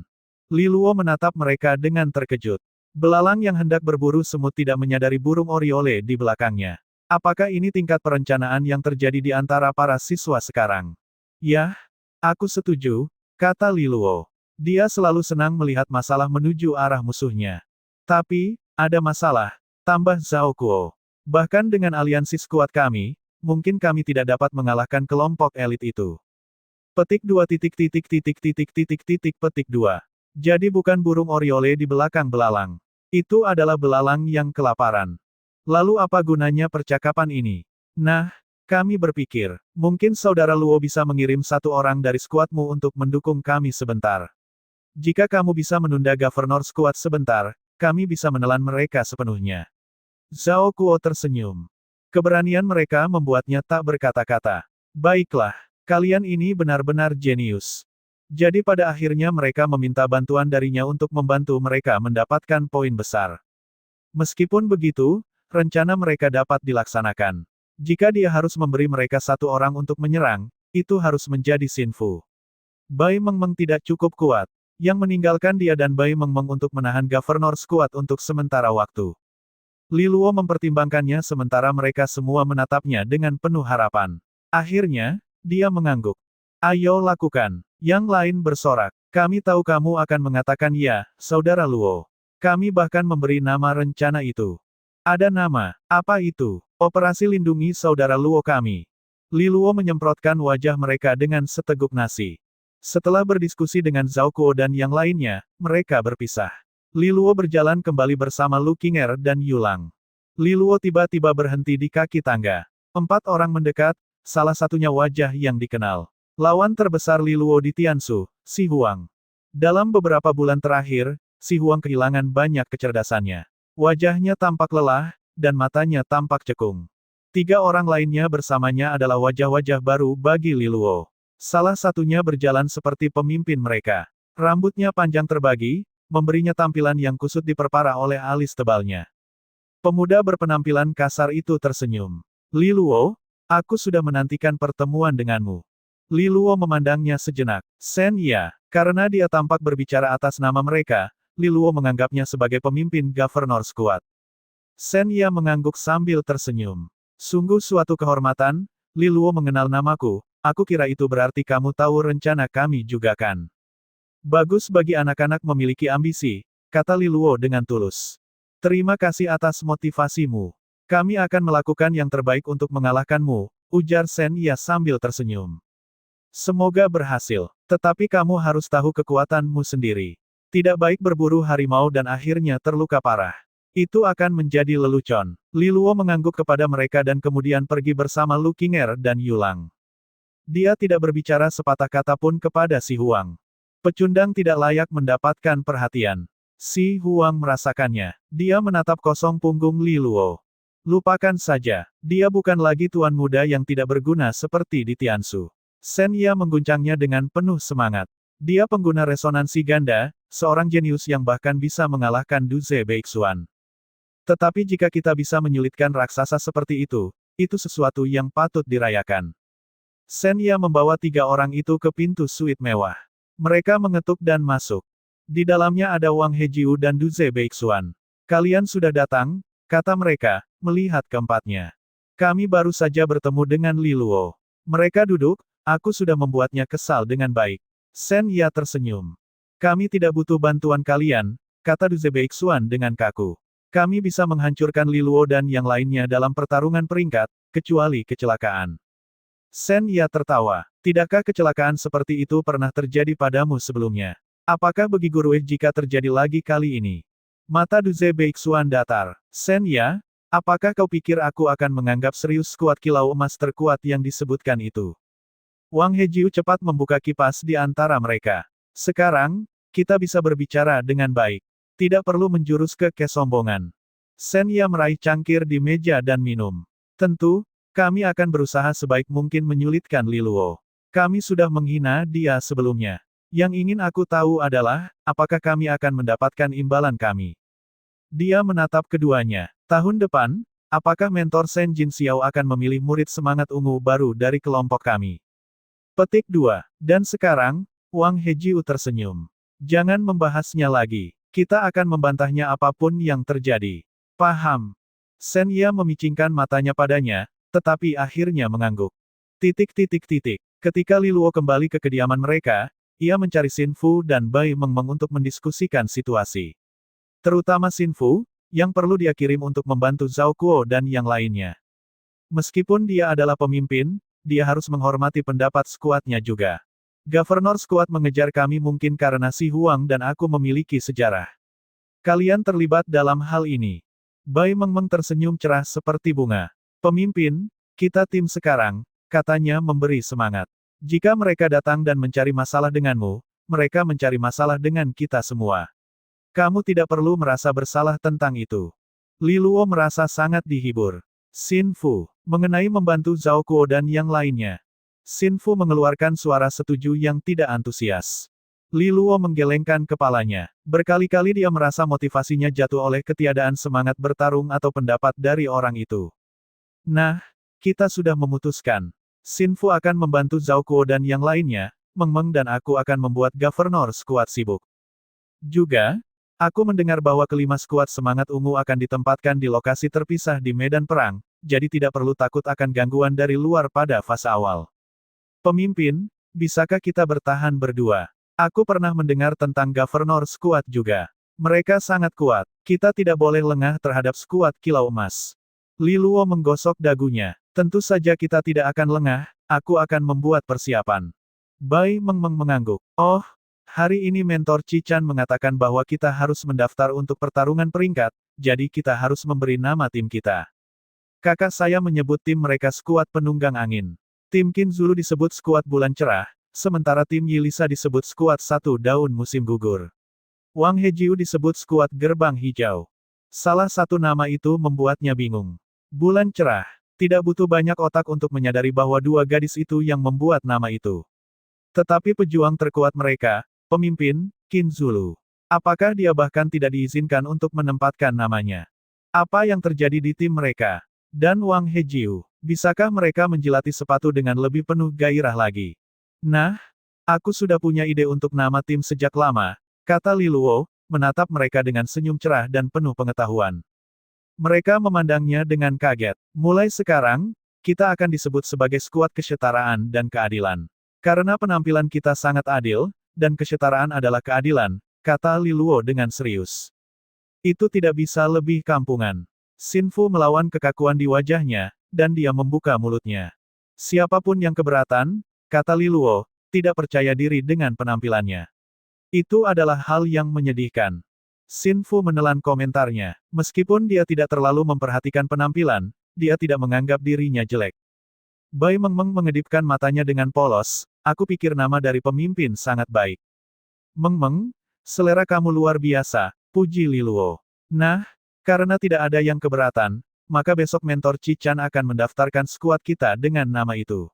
Li Luo menatap mereka dengan terkejut. Belalang yang hendak berburu semut tidak menyadari burung oriole di belakangnya. Apakah ini tingkat perencanaan yang terjadi di antara para siswa sekarang? Yah, aku setuju, kata Li Luo. Dia selalu senang melihat masalah menuju arah musuhnya. Tapi, ada masalah, tambah Zhao Kuo. Bahkan dengan aliansi skuad kami, mungkin kami tidak dapat mengalahkan kelompok elit itu. Petik 2. Jadi bukan burung oriole di belakang belalang. Itu adalah belalang yang kelaparan. Lalu apa gunanya percakapan ini? Nah, kami berpikir, mungkin saudara Luo bisa mengirim satu orang dari skuadmu untuk mendukung kami sebentar. Jika kamu bisa menunda Governor Squad sebentar, kami bisa menelan mereka sepenuhnya. Zhao Kuo tersenyum. Keberanian mereka membuatnya tak berkata-kata. Baiklah, kalian ini benar-benar jenius. Jadi pada akhirnya mereka meminta bantuan darinya untuk membantu mereka mendapatkan poin besar. Meskipun begitu, rencana mereka dapat dilaksanakan. Jika dia harus memberi mereka satu orang untuk menyerang, itu harus menjadi Xinfu. Bai Mengmeng tidak cukup kuat, yang meninggalkan dia dan Bai Mengmeng untuk menahan Governor Squad untuk sementara waktu. Li Luo mempertimbangkannya sementara mereka semua menatapnya dengan penuh harapan. Akhirnya, dia mengangguk. Ayo lakukan. Yang lain bersorak. Kami tahu kamu akan mengatakan ya, saudara Luo. Kami bahkan memberi nama rencana itu. Ada nama. Apa itu? Operasi Lindungi Saudara Luo kami. Li Luo menyemprotkan wajah mereka dengan seteguk nasi. Setelah berdiskusi dengan Zhao Kuo dan yang lainnya, mereka berpisah. Li Luo berjalan kembali bersama Lu Qinger dan Yu Lang. Li Luo tiba-tiba berhenti di kaki tangga. 4 orang mendekat, salah satunya wajah yang dikenal. Lawan terbesar Li Luo di Tiansu, Si Huang. Dalam beberapa bulan terakhir, Si Huang kehilangan banyak kecerdasannya. Wajahnya tampak lelah, dan matanya tampak cekung. 3 orang lainnya bersamanya adalah wajah-wajah baru bagi Li Luo. Salah satunya berjalan seperti pemimpin mereka. Rambutnya panjang terbagi, memberinya tampilan yang kusut diperparah oleh alis tebalnya. Pemuda berpenampilan kasar itu tersenyum. Li Luo, aku sudah menantikan pertemuan denganmu. Li Luo memandangnya sejenak. Sen ya, karena dia tampak berbicara atas nama mereka, Li Luo menganggapnya sebagai pemimpin Governor Squad. Sen ya mengangguk sambil tersenyum. Sungguh suatu kehormatan, Li Luo mengenal namaku, aku kira itu berarti kamu tahu rencana kami juga kan. Bagus bagi anak-anak memiliki ambisi, kata Li Luo dengan tulus. Terima kasih atas motivasimu. Kami akan melakukan yang terbaik untuk mengalahkanmu, ujar Sen Ya sambil tersenyum. Semoga berhasil, tetapi kamu harus tahu kekuatanmu sendiri. Tidak baik berburu harimau dan akhirnya terluka parah. Itu akan menjadi lelucon. Li Luo mengangguk kepada mereka dan kemudian pergi bersama Lu Qinger dan Yu Lang. Dia tidak berbicara sepatah kata pun kepada Si Huang. Pecundang tidak layak mendapatkan perhatian. Si Huang merasakannya. Dia menatap kosong punggung Li Luo. Lupakan saja. Dia bukan lagi tuan muda yang tidak berguna seperti di Tiansu. Sen Ya mengguncangnya dengan penuh semangat. Dia pengguna resonansi ganda, seorang jenius yang bahkan bisa mengalahkan Du Ze Beixuan. Tetapi jika kita bisa menyulitkan raksasa seperti itu, Itu sesuatu yang patut dirayakan. Shen Ya membawa 3 orang itu ke pintu suite mewah. Mereka mengetuk dan masuk. Di dalamnya ada Wang Hejiu dan Duze Beixuan. Kalian sudah datang, kata mereka, melihat keempatnya. Kami baru saja bertemu dengan Li Luo. Mereka duduk, aku sudah membuatnya kesal dengan baik. Shen Ya tersenyum. Kami tidak butuh bantuan kalian, kata Duze Beixuan dengan kaku. Kami bisa menghancurkan Li Luo dan yang lainnya dalam pertarungan peringkat, kecuali kecelakaan. Shen Ya tertawa. Tidakkah kecelakaan seperti itu pernah terjadi padamu sebelumnya? Apakah bagi Gurue jika terjadi lagi kali ini? Mata Duze Beixuan datar. Shen Ya, apakah kau pikir aku akan menganggap serius skuad kilau emas terkuat yang disebutkan itu? Wang Hejiu cepat membuka kipas di antara mereka. Sekarang, kita bisa berbicara dengan baik. Tidak perlu menjurus ke kesombongan. Shen Ya meraih cangkir di meja dan minum. Tentu, kami akan berusaha sebaik mungkin menyulitkan Li Luo. Kami sudah menghina dia sebelumnya. Yang ingin aku tahu adalah, apakah kami akan mendapatkan imbalan kami? Dia menatap keduanya. Tahun depan, apakah mentor Shen Jin Xiao akan memilih murid semangat ungu baru dari kelompok kami? Petik 2. Dan sekarang, Wang Hejiu tersenyum. Jangan membahasnya lagi. Kita akan membantahnya apapun yang terjadi. Paham. Shen Ya memicingkan matanya padanya, tetapi akhirnya mengangguk. Ketika Li Luo kembali ke kediaman mereka, ia mencari Xin Fu dan Bai Mengmeng untuk mendiskusikan situasi. Terutama Xin Fu, yang perlu dia kirim untuk membantu Zhao Kuo dan yang lainnya. Meskipun dia adalah pemimpin, dia harus menghormati pendapat skuadnya juga. Gubernur skuad mengejar kami mungkin karena Si Huang dan aku memiliki sejarah. Kalian terlibat dalam hal ini. Bai Mengmeng tersenyum cerah seperti bunga. Pemimpin, kita tim sekarang, katanya memberi semangat. Jika mereka datang dan mencari masalah denganmu, mereka mencari masalah dengan kita semua. Kamu tidak perlu merasa bersalah tentang itu. Li Luo merasa sangat dihibur. Xin Fu, mengenai membantu Zhao Kuo dan yang lainnya. Xin Fu mengeluarkan suara setuju yang tidak antusias. Li Luo menggelengkan kepalanya. Berkali-kali dia merasa motivasinya jatuh oleh ketiadaan semangat bertarung atau pendapat dari orang itu. Nah, kita sudah memutuskan. Xin Fu akan membantu Zhao Kuo dan yang lainnya, Mengmeng dan aku akan membuat Gubernur skuad sibuk. Juga, aku mendengar bahwa kelima skuad semangat ungu akan ditempatkan di lokasi terpisah di medan perang, jadi tidak perlu takut akan gangguan dari luar pada fase awal. Pemimpin, bisakah kita bertahan berdua? Aku pernah mendengar tentang Gubernur skuad juga. Mereka sangat kuat. Kita tidak boleh lengah terhadap skuad kilau emas. Li Luo menggosok dagunya. Tentu saja kita tidak akan lengah, aku akan membuat persiapan. Bai Mengmeng mengangguk. Oh, hari ini mentor Cichan mengatakan bahwa kita harus mendaftar untuk pertarungan peringkat, jadi kita harus memberi nama tim kita. Kakak saya menyebut tim mereka skuad penunggang angin. Tim Qin Zulu disebut skuad bulan cerah, sementara tim Yilisa disebut skuad satu daun musim gugur. Wang Hejiu disebut skuad gerbang hijau. Salah satu nama itu membuatnya bingung. Bulan cerah. Tidak butuh banyak otak untuk menyadari bahwa dua gadis itu yang membuat nama itu. Tetapi pejuang terkuat mereka, pemimpin, Qin Zulu. Apakah dia bahkan tidak diizinkan untuk menempatkan namanya? Apa yang terjadi di tim mereka? Dan Wang Hejiu, bisakah mereka menjilati sepatu dengan lebih penuh gairah lagi? Nah, aku sudah punya ide untuk nama tim sejak lama, kata Li Luo, menatap mereka dengan senyum cerah dan penuh pengetahuan. Mereka memandangnya dengan kaget. Mulai sekarang, kita akan disebut sebagai skuad kesetaraan dan keadilan. Karena penampilan kita sangat adil, dan kesetaraan adalah keadilan, kata Li Luo dengan serius. Itu tidak bisa lebih kampungan. Xin Fu melawan kekakuan di wajahnya, dan dia membuka mulutnya. Siapapun yang keberatan, kata Li Luo, tidak percaya diri dengan penampilannya. Itu adalah hal yang menyedihkan. Xin Fu menelan komentarnya. Meskipun dia tidak terlalu memperhatikan penampilan, dia tidak menganggap dirinya jelek. Bai Mengmeng mengedipkan matanya dengan polos, aku pikir nama dari pemimpin sangat baik. Mengmeng, selera kamu luar biasa, puji Li Luo. Nah, karena tidak ada yang keberatan, maka besok mentor Cichan akan mendaftarkan skuad kita dengan nama itu.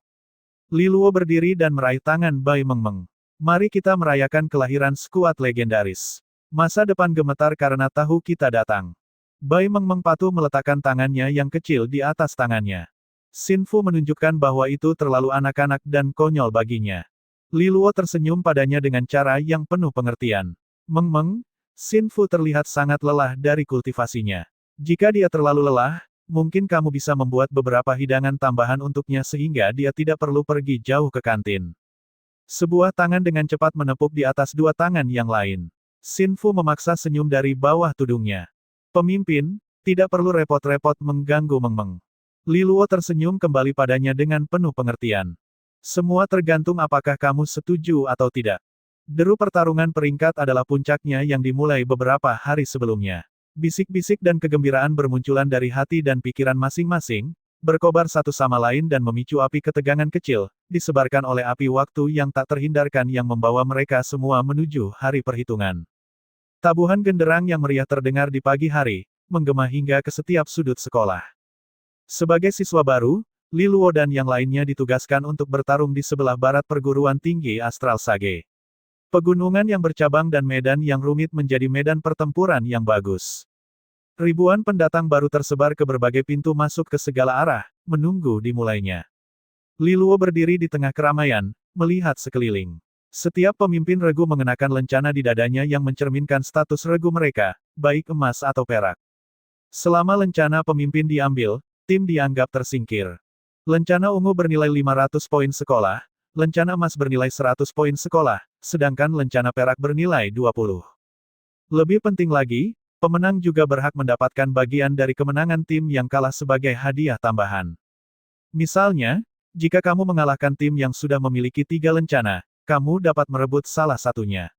Li Luo berdiri dan meraih tangan Bai Mengmeng. Mari kita merayakan kelahiran skuad legendaris. Masa depan gemetar karena tahu kita datang. Bai Mengmeng patuh meletakkan tangannya yang kecil di atas tangannya. Xin Fu menunjukkan bahwa itu terlalu anak-anak dan konyol baginya. Li Luo tersenyum padanya dengan cara yang penuh pengertian. Meng-meng, Xin Fu terlihat sangat lelah dari kultivasinya. Jika dia terlalu lelah, mungkin kamu bisa membuat beberapa hidangan tambahan untuknya sehingga dia tidak perlu pergi jauh ke kantin. Sebuah tangan dengan cepat menepuk di atas dua tangan yang lain. Xin Fu memaksa senyum dari bawah tudungnya. Pemimpin, tidak perlu repot-repot mengganggu Meng-meng. Li Luo tersenyum kembali padanya dengan penuh pengertian. Semua tergantung apakah kamu setuju atau tidak. Deru pertarungan peringkat adalah puncaknya yang dimulai beberapa hari sebelumnya. Bisik-bisik dan kegembiraan bermunculan dari hati dan pikiran masing-masing, berkobar satu sama lain dan memicu api ketegangan kecil, disebarkan oleh api waktu yang tak terhindarkan yang membawa mereka semua menuju hari perhitungan. Tabuhan genderang yang meriah terdengar di pagi hari, menggema hingga ke setiap sudut sekolah. Sebagai siswa baru, Li Luo dan yang lainnya ditugaskan untuk bertarung di sebelah barat perguruan tinggi Astral Sage. Pegunungan yang bercabang dan medan yang rumit menjadi medan pertempuran yang bagus. Ribuan pendatang baru tersebar ke berbagai pintu masuk ke segala arah, menunggu dimulainya. Li Luo berdiri di tengah keramaian, melihat sekeliling. Setiap pemimpin regu mengenakan lencana di dadanya yang mencerminkan status regu mereka, baik emas atau perak. Selama lencana pemimpin diambil, tim dianggap tersingkir. Lencana ungu bernilai 500 poin sekolah, lencana emas bernilai 100 poin sekolah, sedangkan lencana perak bernilai 20. Lebih penting lagi, pemenang juga berhak mendapatkan bagian dari kemenangan tim yang kalah sebagai hadiah tambahan. Misalnya, jika kamu mengalahkan tim yang sudah memiliki 3 lencana, kamu dapat merebut salah satunya.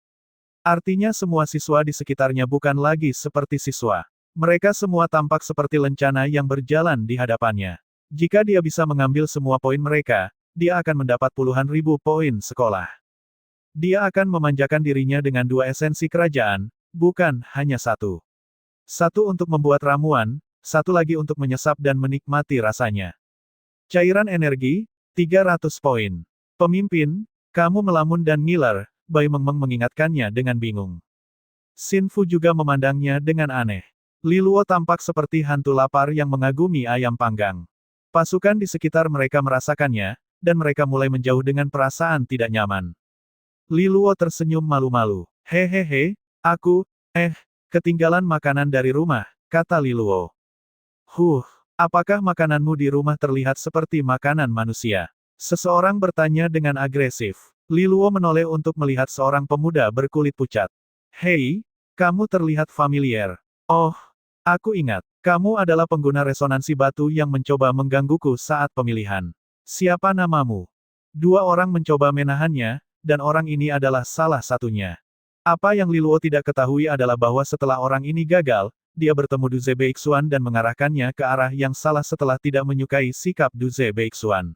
Artinya semua siswa di sekitarnya bukan lagi seperti siswa. Mereka semua tampak seperti lencana yang berjalan di hadapannya. Jika dia bisa mengambil semua poin mereka, dia akan mendapat puluhan ribu poin sekolah. Dia akan memanjakan dirinya dengan 2 esensi kerajaan, bukan hanya satu. Satu untuk membuat ramuan, satu lagi untuk menyesap dan menikmati rasanya. Cairan energi, 300 poin. Pemimpin, kamu melamun dan ngiler, Bai Meng-meng mengingatkannya dengan bingung. Xin Fu juga memandangnya dengan aneh. Li Luo tampak seperti hantu lapar yang mengagumi ayam panggang. Pasukan di sekitar mereka merasakannya, dan mereka mulai menjauh dengan perasaan tidak nyaman. Li Luo tersenyum malu-malu. Hehehe, ketinggalan makanan dari rumah, kata Li Luo. Apakah makananmu di rumah terlihat seperti makanan manusia? Seseorang bertanya dengan agresif. Li Luo menoleh untuk melihat seorang pemuda berkulit pucat. Hei, kamu terlihat familiar. Oh, aku ingat, kamu adalah pengguna resonansi batu yang mencoba menggangguku saat pemilihan. Siapa namamu? 2 orang mencoba menahannya, dan orang ini adalah salah satunya. Apa yang Li Luo tidak ketahui adalah bahwa setelah orang ini gagal, dia bertemu Du Ze Beixuan dan mengarahkannya ke arah yang salah setelah tidak menyukai sikap Du Ze Beixuan.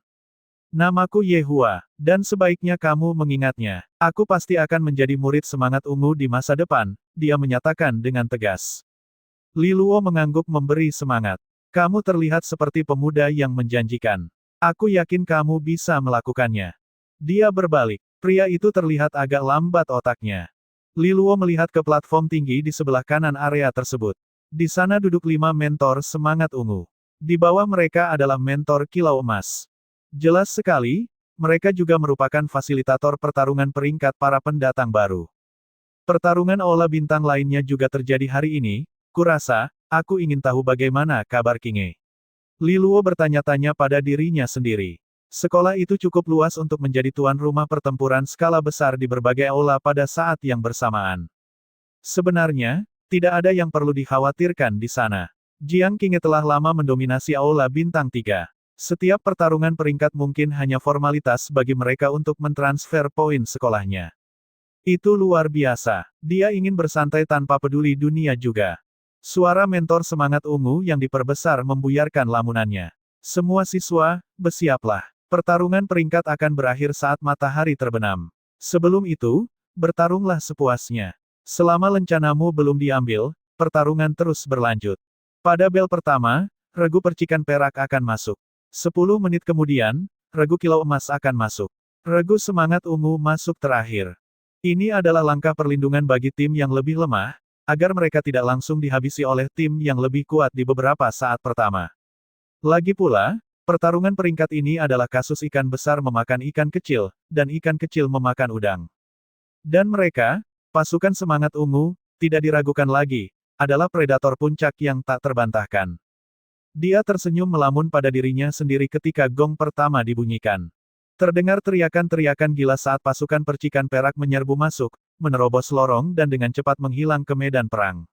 Namaku Ye Hua, dan sebaiknya kamu mengingatnya. Aku pasti akan menjadi murid semangat ungu di masa depan, dia menyatakan dengan tegas. Li Luo mengangguk memberi semangat. Kamu terlihat seperti pemuda yang menjanjikan. Aku yakin kamu bisa melakukannya. Dia berbalik. Pria itu terlihat agak lambat otaknya. Li Luo melihat ke platform tinggi di sebelah kanan area tersebut. Di sana duduk 5 mentor semangat ungu. Di bawah mereka adalah mentor kilau emas. Jelas sekali, mereka juga merupakan fasilitator pertarungan peringkat para pendatang baru. Pertarungan Aula Bintang lainnya juga terjadi hari ini, kurasa, aku ingin tahu bagaimana kabar Kinge. Li Luo bertanya-tanya pada dirinya sendiri. Sekolah itu cukup luas untuk menjadi tuan rumah pertempuran skala besar di berbagai aula pada saat yang bersamaan. Sebenarnya, tidak ada yang perlu dikhawatirkan di sana. Jiang Kinge telah lama mendominasi aula Bintang 3. Setiap pertarungan peringkat mungkin hanya formalitas bagi mereka untuk mentransfer poin sekolahnya. Itu luar biasa. Dia ingin bersantai tanpa peduli dunia juga. Suara mentor semangat ungu yang diperbesar membuyarkan lamunannya. Semua siswa, bersiaplah. Pertarungan peringkat akan berakhir saat matahari terbenam. Sebelum itu, bertarunglah sepuasnya. Selama lencanamu belum diambil, pertarungan terus berlanjut. Pada bel pertama, regu percikan perak akan masuk. 10 menit kemudian, regu kilau emas akan masuk. Regu semangat ungu masuk terakhir. Ini adalah langkah perlindungan bagi tim yang lebih lemah, agar mereka tidak langsung dihabisi oleh tim yang lebih kuat di beberapa saat pertama. Lagi pula, Pertarungan peringkat ini adalah kasus ikan besar memakan ikan kecil, dan ikan kecil memakan udang. Dan mereka, pasukan semangat ungu, tidak diragukan lagi, adalah predator puncak yang tak terbantahkan. Dia tersenyum melamun pada dirinya sendiri ketika gong pertama dibunyikan. Terdengar teriakan-teriakan gila saat pasukan percikan perak menyerbu masuk, menerobos lorong dan dengan cepat menghilang ke medan perang.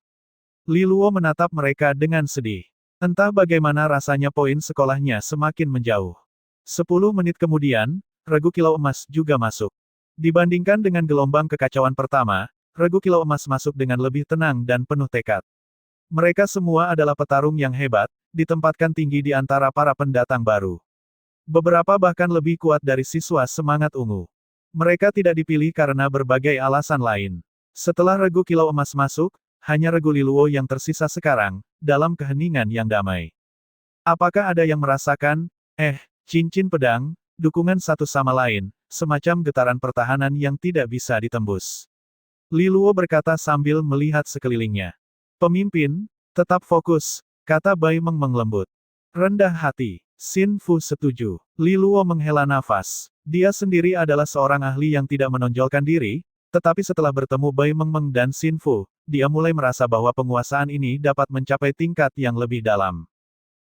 Li Luo menatap mereka dengan sedih. Entah bagaimana rasanya poin sekolahnya semakin menjauh. 10 menit kemudian, regu kilau emas juga masuk. Dibandingkan dengan gelombang kekacauan pertama, regu kilau emas masuk dengan lebih tenang dan penuh tekad. Mereka semua adalah petarung yang hebat, ditempatkan tinggi di antara para pendatang baru. Beberapa bahkan lebih kuat dari siswa semangat ungu. Mereka tidak dipilih karena berbagai alasan lain. Setelah regu kilau emas masuk, hanya regu Li Luo yang tersisa sekarang, dalam keheningan yang damai. Apakah ada yang merasakan, cincin pedang, dukungan satu sama lain, semacam getaran pertahanan yang tidak bisa ditembus? Li Luo berkata sambil melihat sekelilingnya. Pemimpin, tetap fokus, kata Bai Meng lembut. Rendah hati, Xin Fu setuju. Li Luo menghela nafas. Dia sendiri adalah seorang ahli yang tidak menonjolkan diri, tetapi setelah bertemu Bai Meng dan Xin Fu, dia mulai merasa bahwa penguasaan ini dapat mencapai tingkat yang lebih dalam.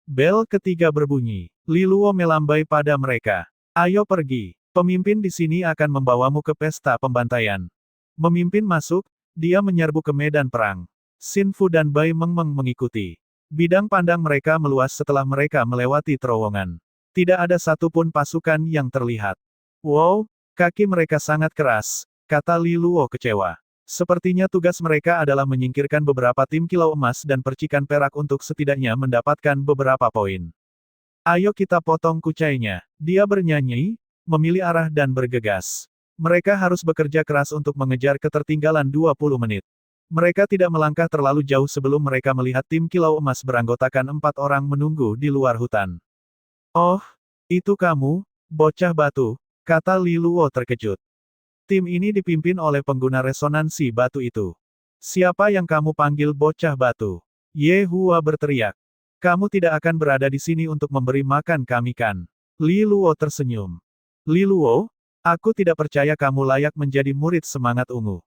Bel ketiga berbunyi. Li Luo melambai pada mereka. Ayo pergi. Pemimpin di sini akan membawamu ke pesta pembantaian. Memimpin masuk, dia menyerbu ke medan perang. Xin Fu dan Bai Meng mengikuti. Bidang pandang mereka meluas setelah mereka melewati terowongan. Tidak ada satupun pasukan yang terlihat. Wow, kaki mereka sangat keras, kata Li Luo kecewa. Sepertinya tugas mereka adalah menyingkirkan beberapa tim kilau emas dan percikan perak untuk setidaknya mendapatkan beberapa poin. Ayo kita potong kucainya. Dia bernyanyi, memilih arah dan bergegas. Mereka harus bekerja keras untuk mengejar ketertinggalan 20 menit. Mereka tidak melangkah terlalu jauh sebelum mereka melihat tim kilau emas beranggotakan 4 orang menunggu di luar hutan. Oh, itu kamu, bocah batu, kata Li Luo terkejut. Tim ini dipimpin oleh pengguna resonansi batu itu. Siapa yang kamu panggil bocah batu? Ye Hua berteriak. Kamu tidak akan berada di sini untuk memberi makan kami kan? Li Luo tersenyum. Li Luo, aku tidak percaya kamu layak menjadi murid semangat ungu.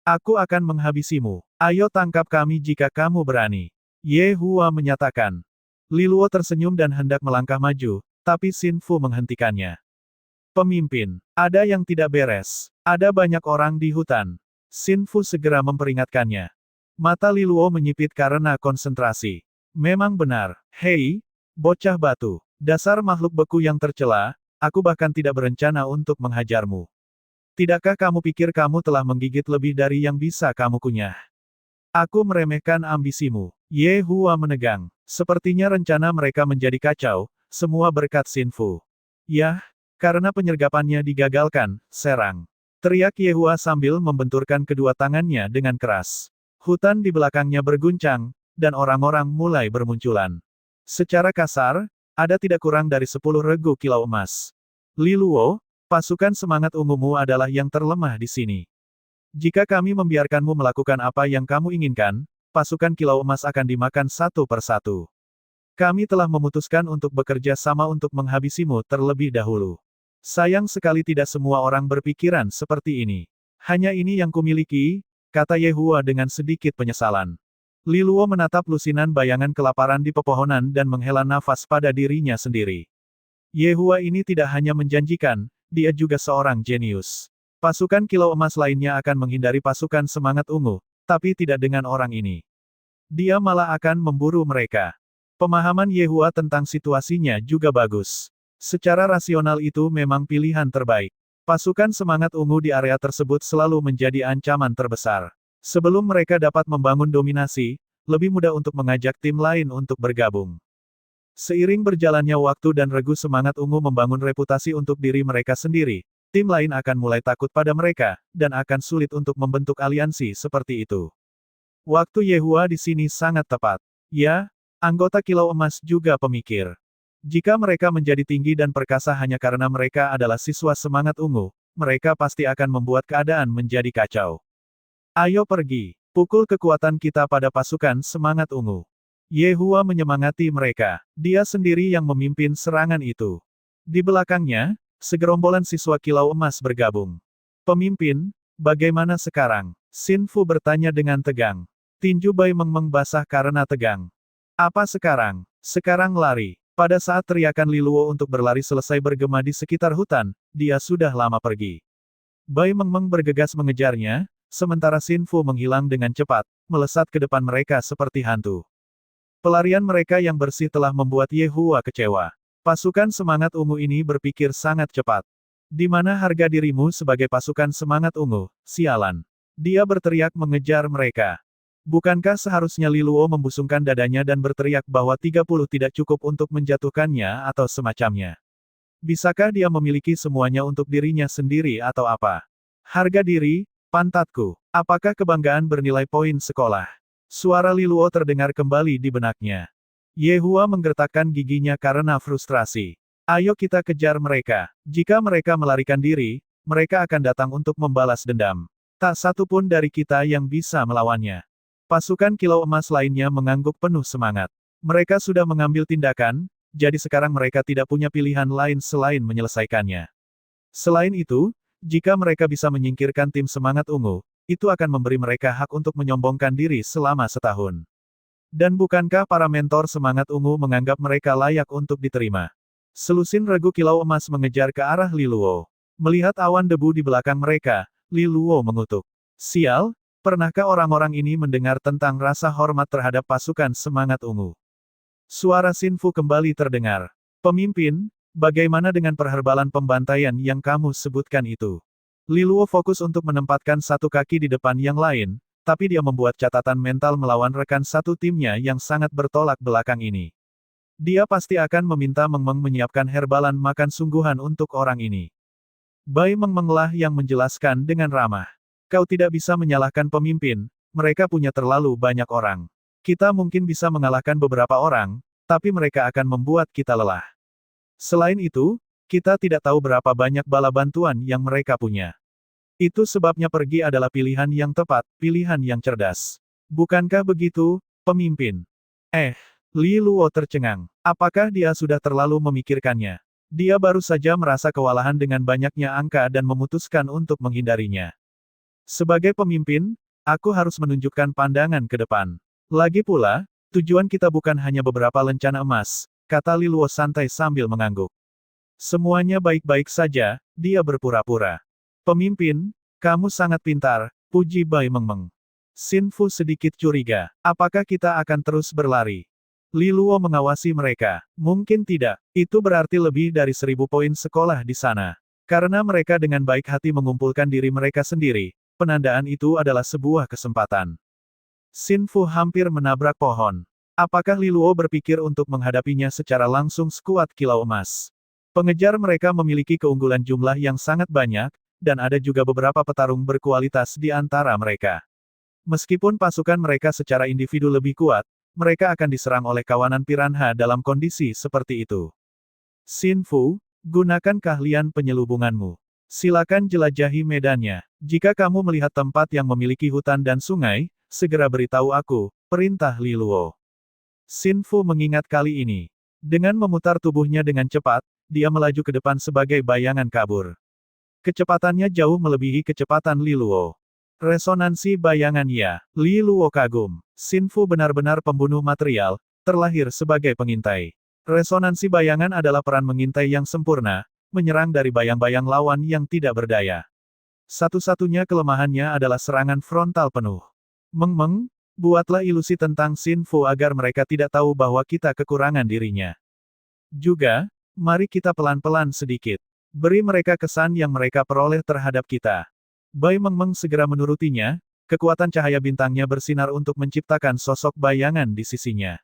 Aku akan menghabisimu. Ayo tangkap kami jika kamu berani. Ye Hua menyatakan. Li Luo tersenyum dan hendak melangkah maju, tapi Xin Fu menghentikannya. Pemimpin, ada yang tidak beres. Ada banyak orang di hutan. Xin Fu segera memperingatkannya. Mata Li Luo menyipit karena konsentrasi. Memang benar. Hei, bocah batu. Dasar makhluk beku yang tercela, aku bahkan tidak berencana untuk menghajarmu. Tidakkah kamu pikir kamu telah menggigit lebih dari yang bisa kamu kunyah? Aku meremehkan ambisimu. Ye Hua menegang. Sepertinya rencana mereka menjadi kacau, semua berkat Xin Fu. Yah, karena penyergapannya digagalkan, serang. Teriak Ye Hua sambil membenturkan kedua tangannya dengan keras. Hutan di belakangnya berguncang, dan orang-orang mulai bermunculan. Secara kasar, ada tidak kurang dari 10 regu kilau emas. Li Luo, pasukan semangat ungumu adalah yang terlemah di sini. Jika kami membiarkanmu melakukan apa yang kamu inginkan, pasukan kilau emas akan dimakan satu persatu. Kami telah memutuskan untuk bekerja sama untuk menghabisimu terlebih dahulu. Sayang sekali tidak semua orang berpikiran seperti ini. Hanya ini yang kumiliki, kata Ye Hua dengan sedikit penyesalan. Li Luo menatap lusinan bayangan kelaparan di pepohonan dan menghela nafas pada dirinya sendiri. Ye Hua ini tidak hanya menjanjikan, dia juga seorang jenius. Pasukan kilau emas lainnya akan menghindari pasukan semangat ungu, tapi tidak dengan orang ini. Dia malah akan memburu mereka. Pemahaman Ye Hua tentang situasinya juga bagus. Secara rasional itu memang pilihan terbaik. Pasukan semangat ungu di area tersebut selalu menjadi ancaman terbesar. Sebelum mereka dapat membangun dominasi, lebih mudah untuk mengajak tim lain untuk bergabung. Seiring berjalannya waktu dan regu semangat ungu membangun reputasi untuk diri mereka sendiri, tim lain akan mulai takut pada mereka, dan akan sulit untuk membentuk aliansi seperti itu. Waktu Ye Hua di sini sangat tepat. Ya, anggota kilau emas juga pemikir. Jika mereka menjadi tinggi dan perkasa hanya karena mereka adalah siswa semangat ungu, mereka pasti akan membuat keadaan menjadi kacau. Ayo pergi, pukul kekuatan kita pada pasukan semangat ungu. Yehua menyemangati mereka. Dia sendiri yang memimpin serangan itu. Di belakangnya, segerombolan siswa kilau emas bergabung. Pemimpin, bagaimana sekarang? Xin Fu bertanya dengan tegang. Tinju Bai Mengmeng basah karena tegang. Apa sekarang? Sekarang lari. Pada saat teriakan Li Luo untuk berlari selesai bergema di sekitar hutan, dia sudah lama pergi. Bai Mengmeng bergegas mengejarnya, sementara Xin Fu menghilang dengan cepat, melesat ke depan mereka seperti hantu. Pelarian mereka yang bersih telah membuat Yehua kecewa. Pasukan semangat ungu ini berpikir sangat cepat. Di mana harga dirimu sebagai pasukan semangat ungu, sialan? Dia berteriak mengejar mereka. Bukankah seharusnya Li Luo membusungkan dadanya dan berteriak bahwa 30 tidak cukup untuk menjatuhkannya atau semacamnya? Bisakah dia memiliki semuanya untuk dirinya sendiri atau apa? Harga diri, pantatku. Apakah kebanggaan bernilai poin sekolah? Suara Li Luo terdengar kembali di benaknya. Yehua menggertakkan giginya karena frustrasi. Ayo kita kejar mereka. Jika mereka melarikan diri, mereka akan datang untuk membalas dendam. Tak satu pun dari kita yang bisa melawannya. Pasukan kilau emas lainnya mengangguk penuh semangat. Mereka sudah mengambil tindakan, jadi sekarang mereka tidak punya pilihan lain selain menyelesaikannya. Selain itu, jika mereka bisa menyingkirkan tim semangat ungu, itu akan memberi mereka hak untuk menyombongkan diri selama setahun. Dan bukankah para mentor semangat ungu menganggap mereka layak untuk diterima? Selusin regu kilau emas mengejar ke arah Li Luo. Melihat awan debu di belakang mereka, Li Luo mengutuk. Sial, pernahkah orang-orang ini mendengar tentang rasa hormat terhadap pasukan semangat ungu? Suara Xin Fu kembali terdengar. Pemimpin, bagaimana dengan perherbalan pembantaian yang kamu sebutkan itu? Li Luo fokus untuk menempatkan satu kaki di depan yang lain, tapi dia membuat catatan mental melawan rekan satu timnya yang sangat bertolak belakang ini. Dia pasti akan meminta Mengmeng menyiapkan herbalan makan sungguhan untuk orang ini. Bai Mengmenglah yang menjelaskan dengan ramah. Kau tidak bisa menyalahkan pemimpin, mereka punya terlalu banyak orang. Kita mungkin bisa mengalahkan beberapa orang, tapi mereka akan membuat kita lelah. Selain itu, kita tidak tahu berapa banyak bala bantuan yang mereka punya. Itu sebabnya pergi adalah pilihan yang tepat, pilihan yang cerdas. Bukankah begitu, pemimpin? Li Luo tercengang. Apakah dia sudah terlalu memikirkannya? Dia baru saja merasa kewalahan dengan banyaknya angka dan memutuskan untuk menghindarinya. Sebagai pemimpin, aku harus menunjukkan pandangan ke depan. Lagi pula, tujuan kita bukan hanya beberapa lencana emas, kata Li Luo santai sambil mengangguk. Semuanya baik-baik saja, dia berpura-pura. Pemimpin, kamu sangat pintar, puji Bai Mengmeng. Xin Fu sedikit curiga. Apakah kita akan terus berlari? Li Luo mengawasi mereka. Mungkin tidak. Itu berarti lebih dari 1000 poin sekolah di sana. Karena mereka dengan baik hati mengumpulkan diri mereka sendiri, penandaan itu adalah sebuah kesempatan. Xin Fu hampir menabrak pohon. Apakah Li Luo berpikir untuk menghadapinya secara langsung skuad kilau emas? Pengejar mereka memiliki keunggulan jumlah yang sangat banyak, dan ada juga beberapa petarung berkualitas di antara mereka. Meskipun pasukan mereka secara individu lebih kuat, mereka akan diserang oleh kawanan piranha dalam kondisi seperti itu. Xin Fu, gunakan keahlian penyelubunganmu. Silakan jelajahi medannya. Jika kamu melihat tempat yang memiliki hutan dan sungai, segera beritahu aku, perintah Li Luo. Xin Fu mengingat kali ini. Dengan memutar tubuhnya dengan cepat, dia melaju ke depan sebagai bayangan kabur. Kecepatannya jauh melebihi kecepatan Li Luo. Resonansi bayangan ya. Li Luo kagum. Xin Fu benar-benar pembunuh material, terlahir sebagai pengintai. Resonansi bayangan adalah peran mengintai yang sempurna, menyerang dari bayang-bayang lawan yang tidak berdaya. Satu-satunya kelemahannya adalah serangan frontal penuh. Mengmeng, buatlah ilusi tentang Xin Fu agar mereka tidak tahu bahwa kita kekurangan dirinya. Juga, mari kita pelan-pelan sedikit. Beri mereka kesan yang mereka peroleh terhadap kita. Bai Mengmeng segera menurutinya, kekuatan cahaya bintangnya bersinar untuk menciptakan sosok bayangan di sisinya.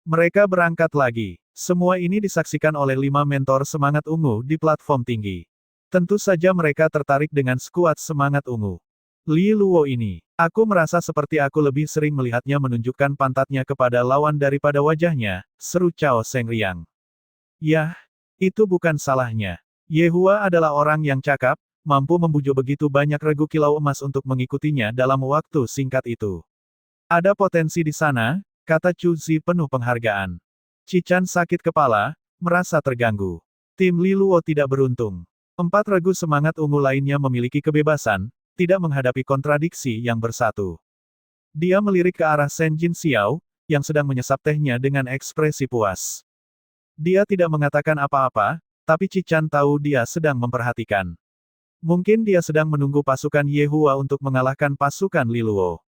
Mereka berangkat lagi. Semua ini disaksikan oleh 5 mentor semangat ungu di platform tinggi. Tentu saja mereka tertarik dengan skuad semangat ungu. Li Luo ini, aku merasa seperti aku lebih sering melihatnya menunjukkan pantatnya kepada lawan daripada wajahnya, seru Cao Sengriang. Yah, itu bukan salahnya. Yehua adalah orang yang cakap, mampu membujuk begitu banyak regu kilau emas untuk mengikutinya dalam waktu singkat itu. Ada potensi di sana, kata Chu Zi penuh penghargaan. Qichan sakit kepala, merasa terganggu. Tim Li Luo tidak beruntung. 4 regu semangat ungu lainnya memiliki kebebasan, tidak menghadapi kontradiksi yang bersatu. Dia melirik ke arah Shen Jin Xiao, yang sedang menyesap tehnya dengan ekspresi puas. Dia tidak mengatakan apa-apa, tapi Qichan tahu dia sedang memperhatikan. Mungkin dia sedang menunggu pasukan Ye Hua untuk mengalahkan pasukan Li Luo.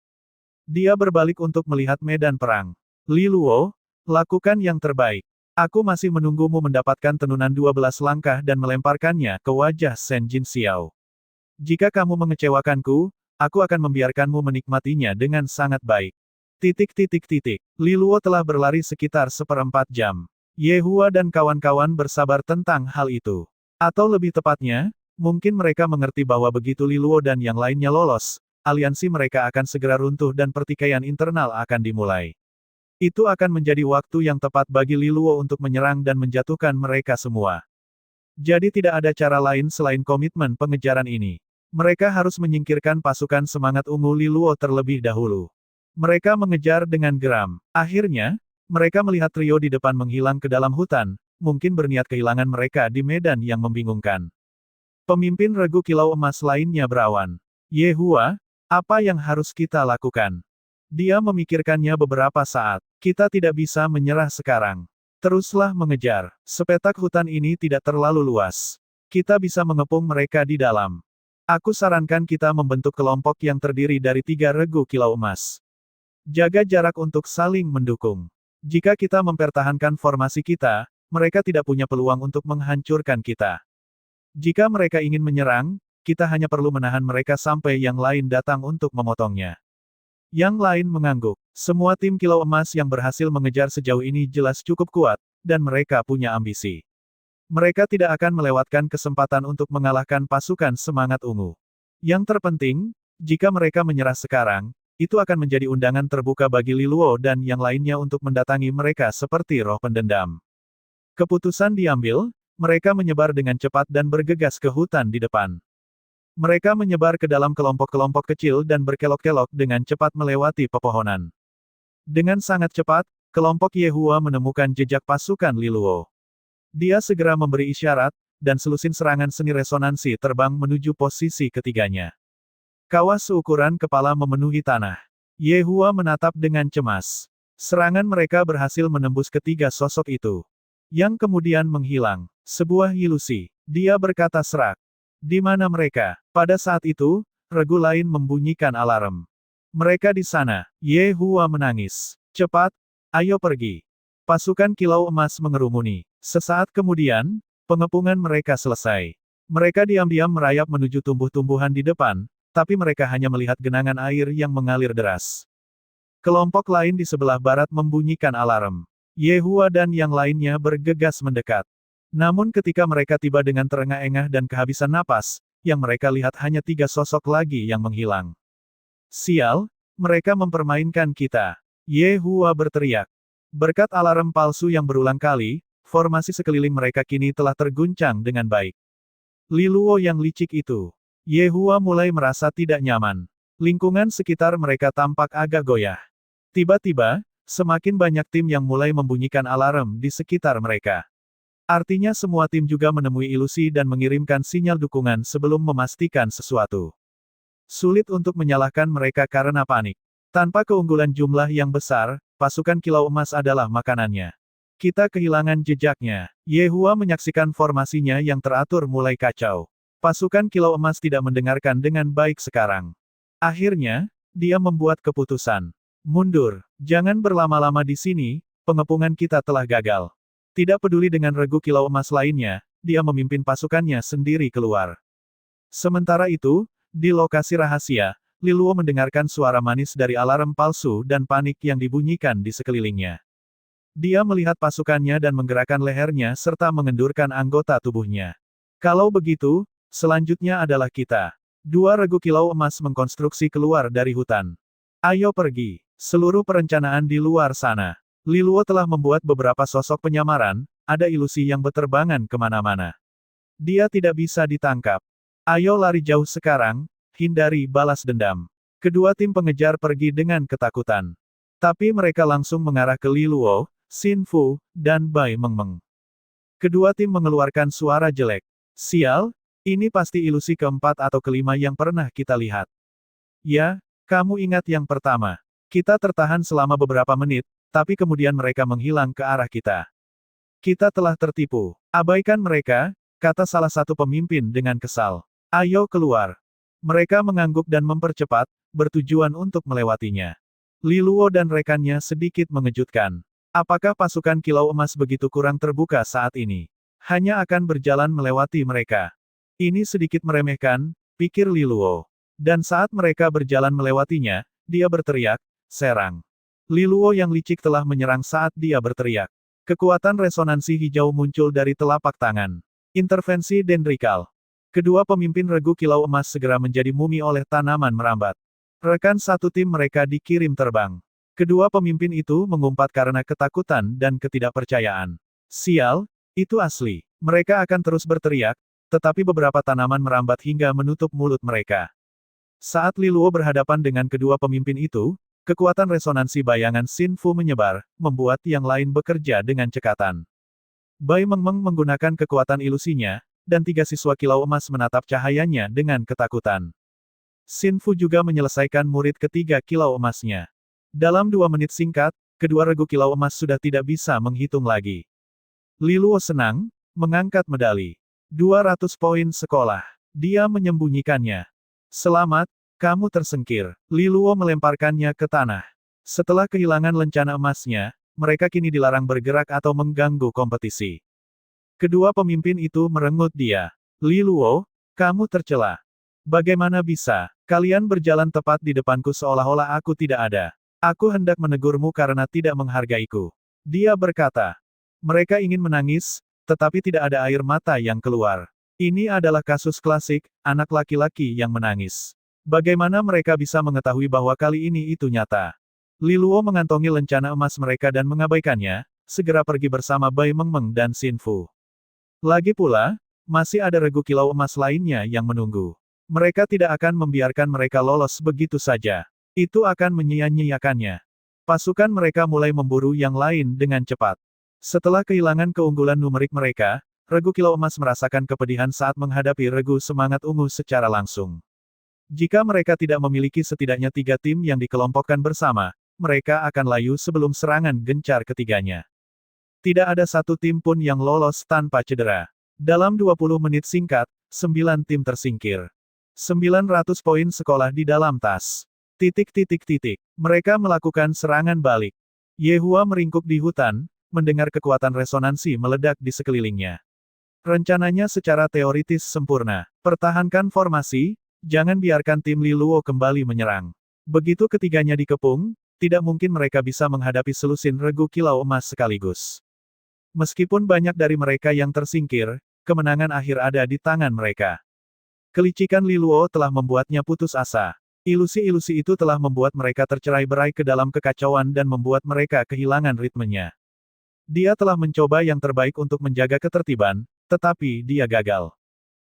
Dia berbalik untuk melihat medan perang. Li Luo, lakukan yang terbaik. Aku masih menunggumu mendapatkan tenunan 12 langkah dan melemparkannya ke wajah Shen Jin Xiao. Jika kamu mengecewakanku, aku akan membiarkanmu menikmatinya dengan sangat baik. Li Luo telah berlari sekitar 1/4 jam. Ye Hua dan kawan-kawan bersabar tentang hal itu. Atau lebih tepatnya, mungkin mereka mengerti bahwa begitu Li Luo dan yang lainnya lolos, aliansi mereka akan segera runtuh dan pertikaian internal akan dimulai. Itu akan menjadi waktu yang tepat bagi Li Luo untuk menyerang dan menjatuhkan mereka semua. Jadi tidak ada cara lain selain komitmen pengejaran ini. Mereka harus menyingkirkan pasukan semangat ungu Li Luo terlebih dahulu. Mereka mengejar dengan geram. Akhirnya, mereka melihat trio di depan menghilang ke dalam hutan, mungkin berniat kehilangan mereka di medan yang membingungkan. Pemimpin regu kilau emas lainnya berawan. Ye Hua, apa yang harus kita lakukan? Dia memikirkannya beberapa saat. Kita tidak bisa menyerah sekarang. Teruslah mengejar. Sepetak hutan ini tidak terlalu luas. Kita bisa mengepung mereka di dalam. Aku sarankan kita membentuk kelompok yang terdiri dari 3 regu kilau emas. Jaga jarak untuk saling mendukung. Jika kita mempertahankan formasi kita, mereka tidak punya peluang untuk menghancurkan kita. Jika mereka ingin menyerang, kita hanya perlu menahan mereka sampai yang lain datang untuk memotongnya. Yang lain mengangguk. Semua tim kilau emas yang berhasil mengejar sejauh ini jelas cukup kuat, dan mereka punya ambisi. Mereka tidak akan melewatkan kesempatan untuk mengalahkan pasukan semangat ungu. Yang terpenting, jika mereka menyerah sekarang, itu akan menjadi undangan terbuka bagi Li Luo dan yang lainnya untuk mendatangi mereka seperti roh pendendam. Keputusan diambil, mereka menyebar dengan cepat dan bergegas ke hutan di depan. Mereka menyebar ke dalam kelompok-kelompok kecil dan berkelok-kelok dengan cepat melewati pepohonan. Dengan sangat cepat, kelompok Ye Hua menemukan jejak pasukan Li Luo. Dia segera memberi isyarat, dan selusin serangan seni resonansi terbang menuju posisi ketiganya. Kawah seukuran kepala memenuhi tanah. Ye Hua menatap dengan cemas. Serangan mereka berhasil menembus ketiga sosok itu. Yang kemudian menghilang. Sebuah ilusi. Dia berkata serak. Di mana mereka? Pada saat itu, regu lain membunyikan alarm. Mereka di sana. Ye Hua menangis. Cepat, ayo pergi. Pasukan kilau emas mengerumuni. Sesaat kemudian, pengepungan mereka selesai. Mereka diam-diam merayap menuju tumbuh-tumbuhan di depan, tapi mereka hanya melihat genangan air yang mengalir deras. Kelompok lain di sebelah barat membunyikan alarm. Ye Hua dan yang lainnya bergegas mendekat. Namun ketika mereka tiba dengan terengah-engah dan kehabisan napas, yang mereka lihat hanya 3 sosok lagi yang menghilang. Sial, mereka mempermainkan kita. Ye Hua berteriak. Berkat alarm palsu yang berulang kali, formasi sekeliling mereka kini telah terguncang dengan baik. Li Luo yang licik itu. Ye Hua mulai merasa tidak nyaman. Lingkungan sekitar mereka tampak agak goyah. Tiba-tiba, semakin banyak tim yang mulai membunyikan alarm di sekitar mereka. Artinya semua tim juga menemui ilusi dan mengirimkan sinyal dukungan sebelum memastikan sesuatu. Sulit untuk menyalahkan mereka karena panik. Tanpa keunggulan jumlah yang besar, pasukan kilau emas adalah makanannya. Kita kehilangan jejaknya. Ye Hua menyaksikan formasinya yang teratur mulai kacau. Pasukan kilau emas tidak mendengarkan dengan baik sekarang. Akhirnya, dia membuat keputusan. Mundur. Jangan berlama-lama di sini, pengepungan kita telah gagal. Tidak peduli dengan regu kilau emas lainnya, dia memimpin pasukannya sendiri keluar. Sementara itu, di lokasi rahasia, Li Luo mendengarkan suara manis dari alarm palsu dan panik yang dibunyikan di sekelilingnya. Dia melihat pasukannya dan menggerakkan lehernya serta mengendurkan anggota tubuhnya. Kalau begitu, selanjutnya adalah kita. 2 regu kilau emas mengkonstruksi keluar dari hutan. Ayo pergi. Seluruh perencanaan di luar sana. Li Luo telah membuat beberapa sosok penyamaran, ada ilusi yang beterbangan kemana-mana. Dia tidak bisa ditangkap. Ayo lari jauh sekarang, hindari balas dendam. Kedua tim pengejar pergi dengan ketakutan. Tapi mereka langsung mengarah ke Li Luo, Xin Fu, dan Bai Mengmeng. Kedua tim mengeluarkan suara jelek. Sial, ini pasti ilusi keempat atau kelima yang pernah kita lihat. Ya, kamu ingat yang pertama. Kita tertahan selama beberapa menit, tapi kemudian mereka menghilang ke arah kita. Kita telah tertipu. Abaikan mereka, kata salah satu pemimpin dengan kesal. Ayo keluar. Mereka mengangguk dan mempercepat, bertujuan untuk melewatinya. Li Luo dan rekannya sedikit mengejutkan. Apakah pasukan Kilau Emas begitu kurang terbuka saat ini? Hanya akan berjalan melewati mereka. Ini sedikit meremehkan, pikir Li Luo. Dan saat mereka berjalan melewatinya, dia berteriak, serang. Li Luo yang licik telah menyerang saat dia berteriak. Kekuatan resonansi hijau muncul dari telapak tangan. Intervensi dendrikal. Kedua pemimpin regu Kilau Emas segera menjadi mumi oleh tanaman merambat. Rekan satu tim mereka dikirim terbang. Kedua pemimpin itu mengumpat karena ketakutan dan ketidakpercayaan. Sial, itu asli. Mereka akan terus berteriak, tetapi beberapa tanaman merambat hingga menutup mulut mereka. Saat Li Luo berhadapan dengan kedua pemimpin itu, kekuatan resonansi bayangan Xin Fu menyebar, membuat yang lain bekerja dengan cekatan. Bai Mengmeng menggunakan kekuatan ilusinya, dan tiga siswa Kilau Emas menatap cahayanya dengan ketakutan. Xin Fu juga menyelesaikan murid ketiga Kilau Emasnya. Dalam 2 menit singkat, kedua regu Kilau Emas sudah tidak bisa menghitung lagi. Li Luo senang, mengangkat medali. 200 poin sekolah. Dia menyembunyikannya. Selamat, kamu tersingkir. Li Luo melemparkannya ke tanah. Setelah kehilangan lencana emasnya, mereka kini dilarang bergerak atau mengganggu kompetisi. Kedua pemimpin itu merengut dia. Li Luo, kamu tercela. Bagaimana bisa? Kalian berjalan tepat di depanku seolah-olah aku tidak ada. Aku hendak menegurmu karena tidak menghargaiku. Dia berkata. Mereka ingin menangis, tetapi tidak ada air mata yang keluar. Ini adalah kasus klasik, anak laki-laki yang menangis. Bagaimana mereka bisa mengetahui bahwa kali ini itu nyata? Li Luo mengantongi lencana emas mereka dan mengabaikannya, segera pergi bersama Bai Mengmeng dan Xin Fu. Lagi pula, masih ada regu Kilau Emas lainnya yang menunggu. Mereka tidak akan membiarkan mereka lolos begitu saja. Itu akan menyia-nyiakannya. Pasukan mereka mulai memburu yang lain dengan cepat. Setelah kehilangan keunggulan numerik mereka, regu Kilau Emas merasakan kepedihan saat menghadapi regu semangat ungu secara langsung. Jika mereka tidak memiliki setidaknya 3 tim yang dikelompokkan bersama, mereka akan layu sebelum serangan gencar ketiganya. Tidak ada satu tim pun yang lolos tanpa cedera. Dalam 20 menit singkat, 9 tim tersingkir. 900 poin sekolah di dalam tas. Mereka melakukan serangan balik. Yehua meringkuk di hutan, mendengar kekuatan resonansi meledak di sekelilingnya. Rencananya secara teoritis sempurna. Pertahankan formasi, jangan biarkan tim Li Luo kembali menyerang. Begitu ketiganya dikepung, tidak mungkin mereka bisa menghadapi selusin regu Kilau Emas sekaligus. Meskipun banyak dari mereka yang tersingkir, kemenangan akhir ada di tangan mereka. Kelicikan Li Luo telah membuatnya putus asa. Ilusi-ilusi itu telah membuat mereka tercerai-berai ke dalam kekacauan dan membuat mereka kehilangan ritmenya. Dia telah mencoba yang terbaik untuk menjaga ketertiban, tetapi dia gagal.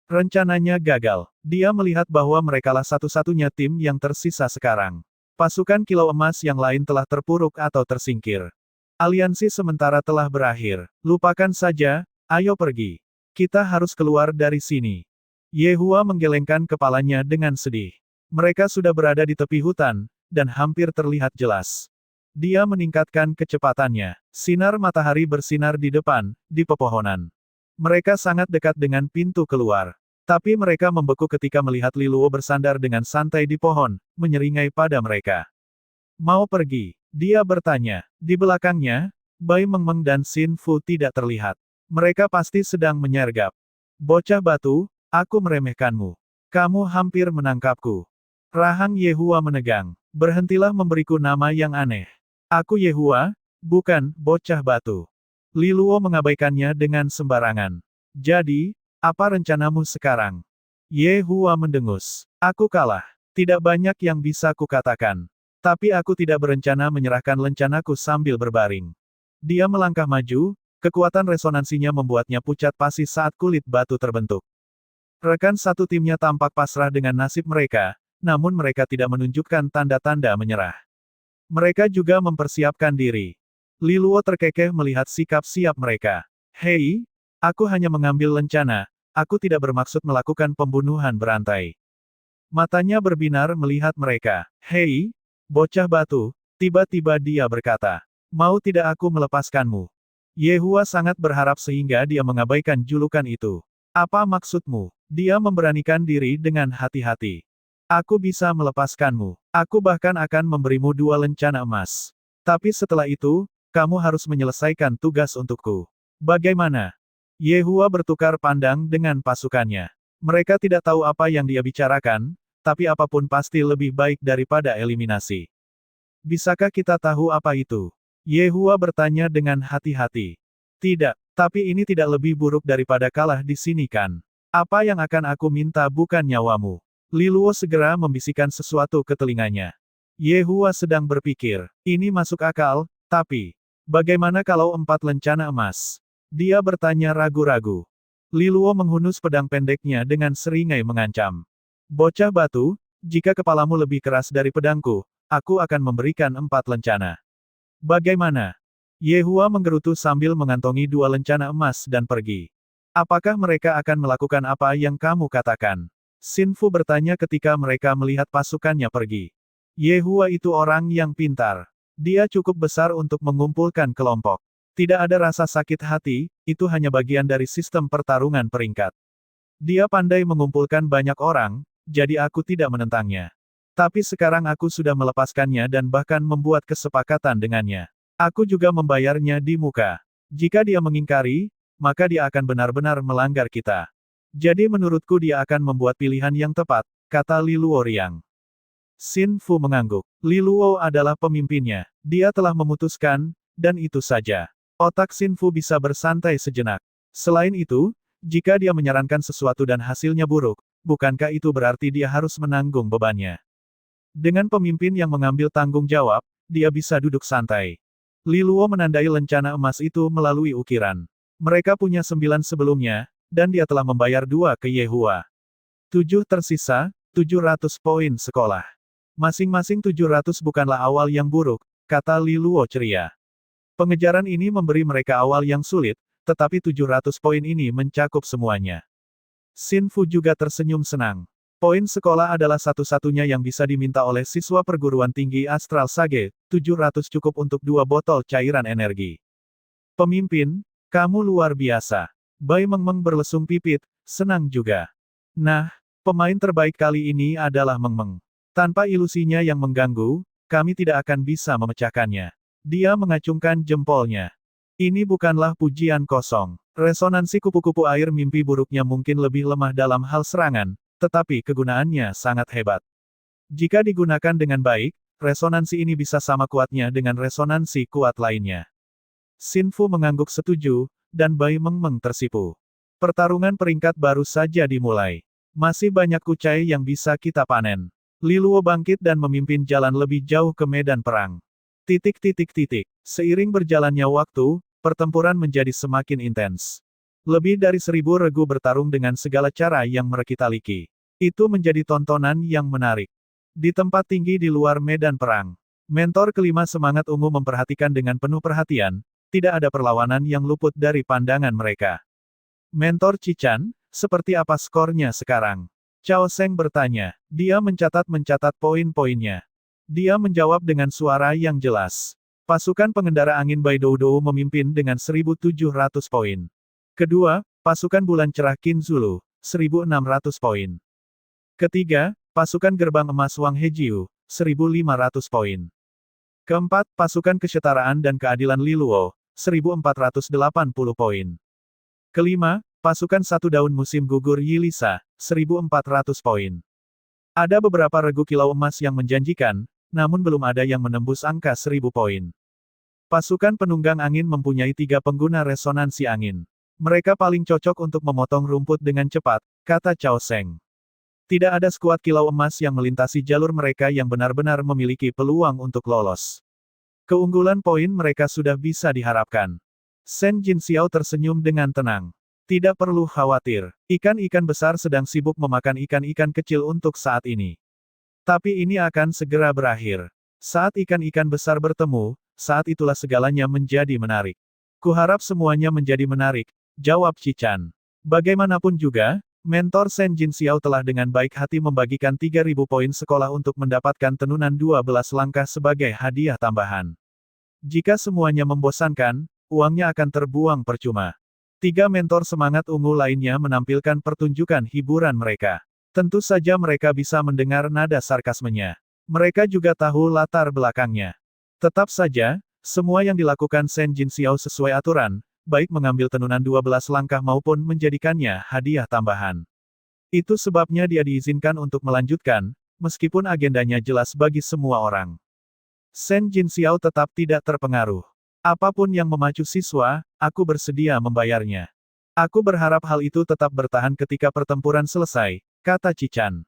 Rencananya gagal. Dia melihat bahwa merekalah satu-satunya tim yang tersisa sekarang. Pasukan Kilau Emas yang lain telah terpuruk atau tersingkir. Aliansi sementara telah berakhir. Lupakan saja, ayo pergi. Kita harus keluar dari sini. Yehua menggelengkan kepalanya dengan sedih. Mereka sudah berada di tepi hutan, dan hampir terlihat jelas. Dia meningkatkan kecepatannya. Sinar matahari bersinar di depan, di pepohonan. Mereka sangat dekat dengan pintu keluar. Tapi mereka membeku ketika melihat Li Luo bersandar dengan santai di pohon, menyeringai pada mereka. Mau pergi? Dia bertanya. Di belakangnya, Bai Mengmeng dan Xin Fu tidak terlihat. Mereka pasti sedang menyergap. Bocah batu, aku meremehkanmu. Kamu hampir menangkapku. Rahang Yehua menegang. Berhentilah memberiku nama yang aneh. Aku Yehua, bukan bocah batu. Li Luo mengabaikannya dengan sembarangan. Jadi, apa rencanamu sekarang? Yehua mendengus. Aku kalah. Tidak banyak yang bisa kukatakan. Tapi aku tidak berencana menyerahkan lencanaku sambil berbaring. Dia melangkah maju, kekuatan resonansinya membuatnya pucat pasi saat kulit batu terbentuk. Rekan satu timnya tampak pasrah dengan nasib mereka, namun mereka tidak menunjukkan tanda-tanda menyerah. Mereka juga mempersiapkan diri. Li Luo terkekeh melihat sikap siap mereka. Hei, aku hanya mengambil lencana, aku tidak bermaksud melakukan pembunuhan berantai. Matanya berbinar melihat mereka. Hei, bocah batu, tiba-tiba dia berkata. Mau tidak aku melepaskanmu? Ye Hua sangat berharap sehingga dia mengabaikan julukan itu. Apa maksudmu? Dia memberanikan diri dengan hati-hati. Aku bisa melepaskanmu. Aku bahkan akan memberimu 2 lencana emas. Tapi setelah itu, kamu harus menyelesaikan tugas untukku. Bagaimana? Ye Hua bertukar pandang dengan pasukannya. Mereka tidak tahu apa yang dia bicarakan, tapi apapun pasti lebih baik daripada eliminasi. Bisakah kita tahu apa itu? Ye Hua bertanya dengan hati-hati. Tidak, tapi ini tidak lebih buruk daripada kalah di sini kan? Apa yang akan aku minta bukan nyawamu? Li Luo segera membisikkan sesuatu ke telinganya. Ye Hua sedang berpikir, ini masuk akal, tapi, bagaimana kalau 4 lencana emas? Dia bertanya ragu-ragu. Li Luo menghunus pedang pendeknya dengan seringai mengancam. Bocah batu, jika kepalamu lebih keras dari pedangku, aku akan memberikan 4 lencana. Bagaimana? Ye Hua menggerutu sambil mengantongi 2 lencana emas dan pergi. Apakah mereka akan melakukan apa yang kamu katakan? Xin Fu bertanya ketika mereka melihat pasukannya pergi. Ye Hua itu orang yang pintar. Dia cukup besar untuk mengumpulkan kelompok. Tidak ada rasa sakit hati, itu hanya bagian dari sistem pertarungan peringkat. Dia pandai mengumpulkan banyak orang, jadi aku tidak menentangnya. Tapi sekarang aku sudah melepaskannya dan bahkan membuat kesepakatan dengannya. Aku juga membayarnya di muka. Jika dia mengingkari, maka dia akan benar-benar melanggar kita. Jadi menurutku dia akan membuat pilihan yang tepat, kata Li Luo riang. Xin Fu mengangguk. Li Luo adalah pemimpinnya. Dia telah memutuskan, dan itu saja. Otak Xin Fu bisa bersantai sejenak. Selain itu, jika dia menyarankan sesuatu dan hasilnya buruk, bukankah itu berarti dia harus menanggung bebannya? Dengan pemimpin yang mengambil tanggung jawab, dia bisa duduk santai. Li Luo menandai lencana emas itu melalui ukiran. Mereka punya 9 sebelumnya, dan dia telah membayar 2 ke Ye Hua. 7 tersisa, 700 poin sekolah. Masing-masing 700 bukanlah awal yang buruk, kata Li Luo ceria. Pengejaran ini memberi mereka awal yang sulit, tetapi 700 poin ini mencakup semuanya. Xin Fu juga tersenyum senang. Poin sekolah adalah satu-satunya yang bisa diminta oleh siswa perguruan tinggi Astral Sage, 700 cukup untuk 2 botol cairan energi. Pemimpin, kamu luar biasa. Bai Mengmeng berlesung pipit, senang juga. Nah, pemain terbaik kali ini adalah Mengmeng. Tanpa ilusinya yang mengganggu, kami tidak akan bisa memecahkannya. Dia mengacungkan jempolnya. Ini bukanlah pujian kosong. Resonansi kupu-kupu air mimpi buruknya mungkin lebih lemah dalam hal serangan, tetapi kegunaannya sangat hebat. Jika digunakan dengan baik, resonansi ini bisa sama kuatnya dengan resonansi kuat lainnya. Xin Fu mengangguk setuju, dan Bai Mengmeng tersipu. Pertarungan peringkat baru saja dimulai. Masih banyak kucai yang bisa kita panen. Li Luo bangkit dan memimpin jalan lebih jauh ke medan perang. Seiring berjalannya waktu, pertempuran menjadi semakin intens. Lebih dari 1000 regu bertarung dengan segala cara yang merekita-liki. Itu menjadi tontonan yang menarik. Di tempat tinggi di luar medan perang, mentor kelima semangat ungu memperhatikan dengan penuh perhatian, tidak ada perlawanan yang luput dari pandangan mereka. Mentor Cichan, seperti apa skornya sekarang? Cao Seng bertanya. Dia mencatat poin-poinnya. Dia menjawab dengan suara yang jelas. Pasukan pengendara angin Baidoudou memimpin dengan 1.700 poin. Kedua, pasukan bulan cerah Qin Zulu, 1.600 poin. Ketiga, pasukan gerbang emas Wang Hejiu, 1.500 poin. Keempat, pasukan kesetaraan dan keadilan Li Luo, 1.480 poin. Kelima, pasukan satu daun musim gugur Yilisa, 1.400 poin. Ada beberapa regu kilau emas yang menjanjikan, namun belum ada yang menembus angka 1.000 poin. Pasukan penunggang angin mempunyai 3 pengguna resonansi angin. Mereka paling cocok untuk memotong rumput dengan cepat, kata Cao Seng. Tidak ada skuad kilau emas yang melintasi jalur mereka yang benar-benar memiliki peluang untuk lolos. Keunggulan poin mereka sudah bisa diharapkan. Shen Jinxiao tersenyum dengan tenang. Tidak perlu khawatir. Ikan-ikan besar sedang sibuk memakan ikan-ikan kecil untuk saat ini. Tapi ini akan segera berakhir. Saat ikan-ikan besar bertemu, saat itulah segalanya menjadi menarik. Kuharap semuanya menjadi menarik, jawab Cichan. Bagaimanapun juga, mentor Shen Jinxiao telah dengan baik hati membagikan 3.000 poin sekolah untuk mendapatkan tenunan 12 langkah sebagai hadiah tambahan. Jika semuanya membosankan, uangnya akan terbuang percuma. 3 mentor semangat ungu lainnya menampilkan pertunjukan hiburan mereka. Tentu saja mereka bisa mendengar nada sarkasmenya. Mereka juga tahu latar belakangnya. Tetap saja, semua yang dilakukan Shen Jinxiao sesuai aturan, baik mengambil tenunan 12 langkah maupun menjadikannya hadiah tambahan. Itu sebabnya dia diizinkan untuk melanjutkan, meskipun agendanya jelas bagi semua orang. Shen Jinxiao tetap tidak terpengaruh. Apapun yang memacu siswa, aku bersedia membayarnya. Aku berharap hal itu tetap bertahan ketika pertempuran selesai, kata Cichan.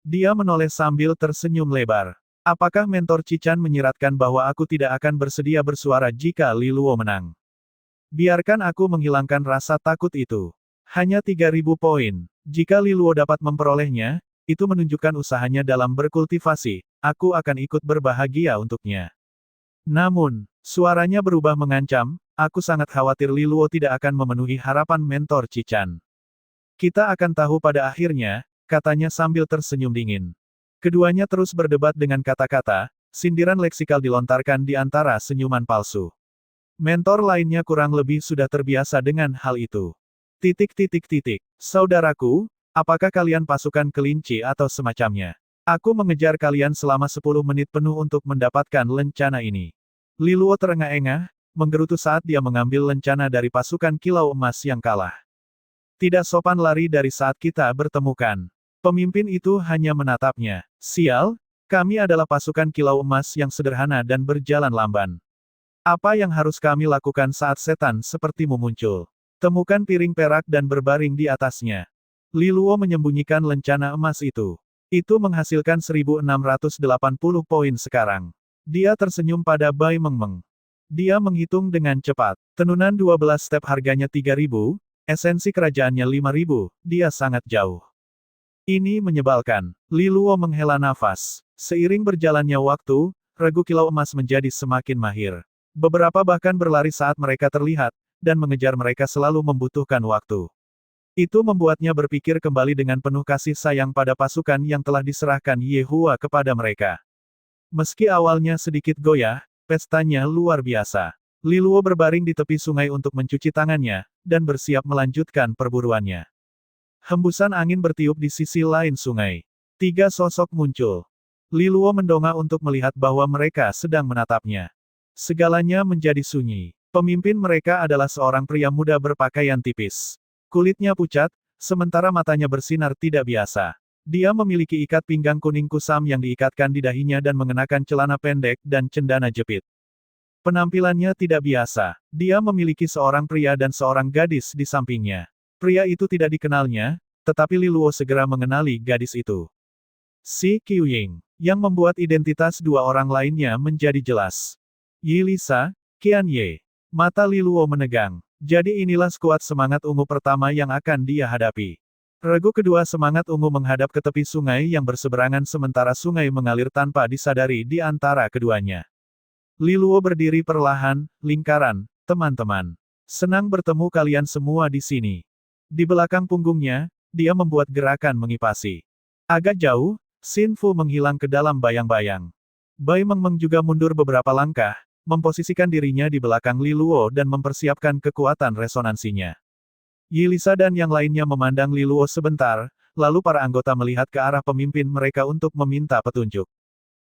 Dia menoleh sambil tersenyum lebar. Apakah mentor Cichan menyiratkan bahwa aku tidak akan bersedia bersuara jika Li Luo menang? Biarkan aku menghilangkan rasa takut itu. Hanya 3.000 poin. Jika Li Luo dapat memperolehnya, itu menunjukkan usahanya dalam berkultivasi, aku akan ikut berbahagia untuknya. Namun, suaranya berubah mengancam, aku sangat khawatir Li Luo tidak akan memenuhi harapan mentor Cichan. Kita akan tahu pada akhirnya, katanya sambil tersenyum dingin. Keduanya terus berdebat dengan kata-kata, sindiran leksikal dilontarkan di antara senyuman palsu. Mentor lainnya kurang lebih sudah terbiasa dengan hal itu. Saudaraku, apakah kalian pasukan kelinci atau semacamnya? Aku mengejar kalian selama 10 menit penuh untuk mendapatkan lencana ini. Li Luo terengah-engah, menggerutu saat dia mengambil lencana dari pasukan kilau emas yang kalah. Tidak sopan lari dari saat kita bertemukan. Pemimpin itu hanya menatapnya. Sial, kami adalah pasukan kilau emas yang sederhana dan berjalan lamban. Apa yang harus kami lakukan saat setan sepertimu muncul? Temukan piring perak dan berbaring di atasnya. Li Luo menyembunyikan lencana emas itu. Itu menghasilkan 1.680 poin sekarang. Dia tersenyum pada Bai Mengmeng. Dia menghitung dengan cepat. Tenunan 12 step harganya 3.000, esensi kerajaannya 5.000, dia sangat jauh. Ini menyebalkan. Li Luo menghela nafas. Seiring berjalannya waktu, regu kilau emas menjadi semakin mahir. Beberapa bahkan berlari saat mereka terlihat, dan mengejar mereka selalu membutuhkan waktu. Itu membuatnya berpikir kembali dengan penuh kasih sayang pada pasukan yang telah diserahkan Ye Hua kepada mereka. Meski awalnya sedikit goyah, pestanya luar biasa. Li Luo berbaring di tepi sungai untuk mencuci tangannya, dan bersiap melanjutkan perburuannya. Hembusan angin bertiup di sisi lain sungai. 3 sosok muncul. Li Luo mendongak untuk melihat bahwa mereka sedang menatapnya. Segalanya menjadi sunyi. Pemimpin mereka adalah seorang pria muda berpakaian tipis. Kulitnya pucat, sementara matanya bersinar tidak biasa. Dia memiliki ikat pinggang kuning kusam yang diikatkan di dahinya dan mengenakan celana pendek dan cendana jepit. Penampilannya tidak biasa. Dia memiliki seorang pria dan seorang gadis di sampingnya. Pria itu tidak dikenalnya, tetapi Li Luo segera mengenali gadis itu. Si Qiuying, yang membuat identitas 2 orang lainnya menjadi jelas. Yi Lisa, Qian Ye. Mata Li Luo menegang. Jadi inilah skuad semangat ungu pertama yang akan dia hadapi. Regu kedua semangat ungu menghadap ke tepi sungai yang berseberangan sementara sungai mengalir tanpa disadari di antara keduanya. Li Luo berdiri perlahan, lingkaran, teman-teman. Senang bertemu kalian semua di sini. Di belakang punggungnya, dia membuat gerakan mengipasi. Agak jauh, Xin Fu menghilang ke dalam bayang-bayang. Bai Mengmeng juga mundur beberapa langkah, memposisikan dirinya di belakang Li Luo dan mempersiapkan kekuatan resonansinya. Yi Lisa dan yang lainnya memandang Li Luo sebentar, lalu para anggota melihat ke arah pemimpin mereka untuk meminta petunjuk.